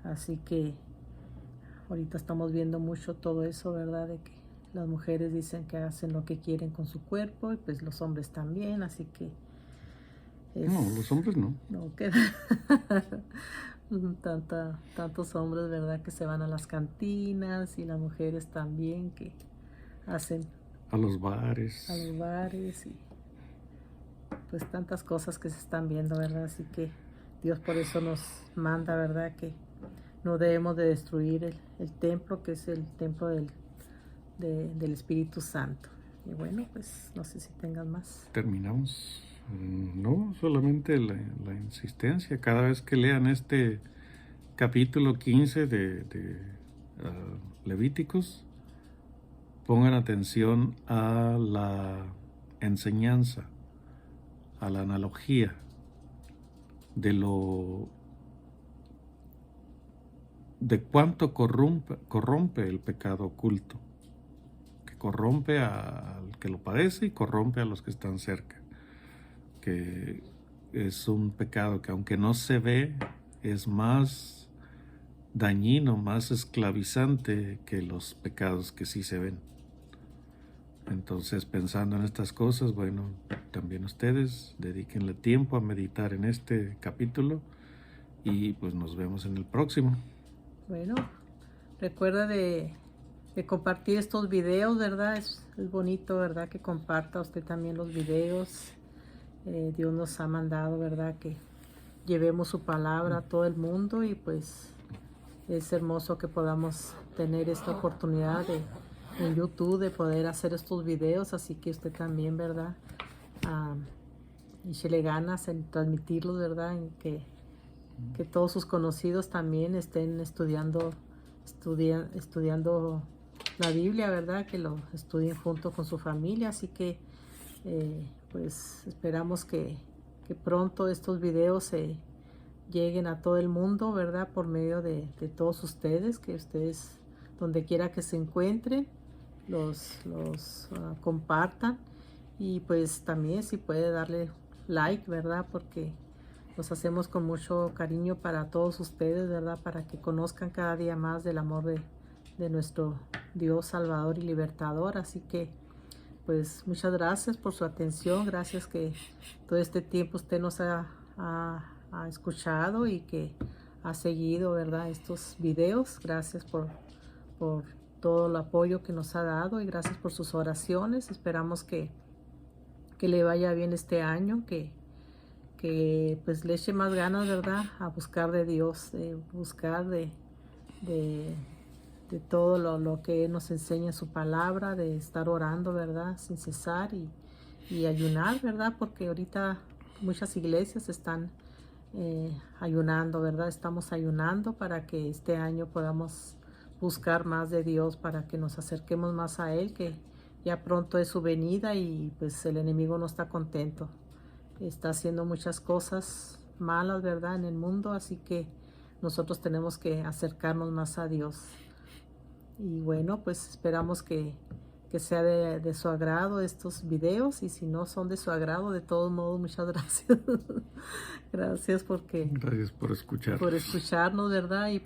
Así que ahorita estamos viendo mucho todo eso, ¿verdad? De que las mujeres dicen que hacen lo que quieren con su cuerpo, y pues los hombres también, así que no, los hombres no. No queda tantos hombres, ¿verdad? Que se van a las cantinas, y las mujeres también que hacen a los bares. y pues tantas cosas que se están viendo, ¿verdad? Así que Dios por eso nos manda, ¿verdad? Que no debemos de destruir el templo, que es el templo del Espíritu Santo. Y bueno, pues no sé si tengas más. Terminamos. No, solamente la insistencia. Cada vez que lean este capítulo 15 de Levíticos, pongan atención a la enseñanza, a la analogía de cuánto corrompe el pecado oculto, que corrompe al que lo padece y corrompe a los que están cerca, que es un pecado que aunque no se ve, es más dañino, más esclavizante que los pecados que sí se ven. Entonces, pensando en estas cosas, bueno, también ustedes dedíquenle tiempo a meditar en este capítulo y pues nos vemos en el próximo. Bueno, recuerda de compartir estos videos, ¿verdad? Es bonito, ¿verdad? Que comparta usted también los videos. Dios nos ha mandado, ¿verdad? Que llevemos su palabra a todo el mundo y pues es hermoso que podamos tener esta oportunidad en YouTube de poder hacer estos videos, así que usted también, ¿verdad? Échele ganas en transmitirlos, ¿verdad? En que todos sus conocidos también estén estudiando la Biblia, ¿verdad? Que lo estudien junto con su familia, así que pues esperamos que pronto estos videos se lleguen a todo el mundo, ¿verdad? Por medio de todos ustedes, que ustedes donde quiera que se encuentren los compartan y pues también si puede darle like, ¿verdad? Porque los hacemos con mucho cariño para todos ustedes, ¿verdad? Para que conozcan cada día más del amor de nuestro Dios Salvador y Libertador. Así que, pues, muchas gracias por su atención. Gracias que todo este tiempo usted nos ha escuchado y que ha seguido, ¿verdad? Estos videos. Gracias por todo el apoyo que nos ha dado y gracias por sus oraciones. Esperamos que le vaya bien este año, que pues le eche más ganas, ¿verdad? A buscar de Dios, buscar de todo lo que nos enseña en su palabra, de estar orando, ¿verdad? Sin cesar y ayunar, ¿verdad? Porque ahorita muchas iglesias están ayunando, ¿verdad? Estamos ayunando para que este año podamos buscar más de Dios, para que nos acerquemos más a Él, que ya pronto es su venida y pues el enemigo no está contento. Está haciendo muchas cosas malas, ¿verdad? En el mundo, así que nosotros tenemos que acercarnos más a Dios. Y bueno, pues esperamos que sea de su agrado estos videos y si no son de su agrado, de todos modos, muchas gracias. Gracias Gracias por escucharnos. Por escucharnos, ¿verdad? Y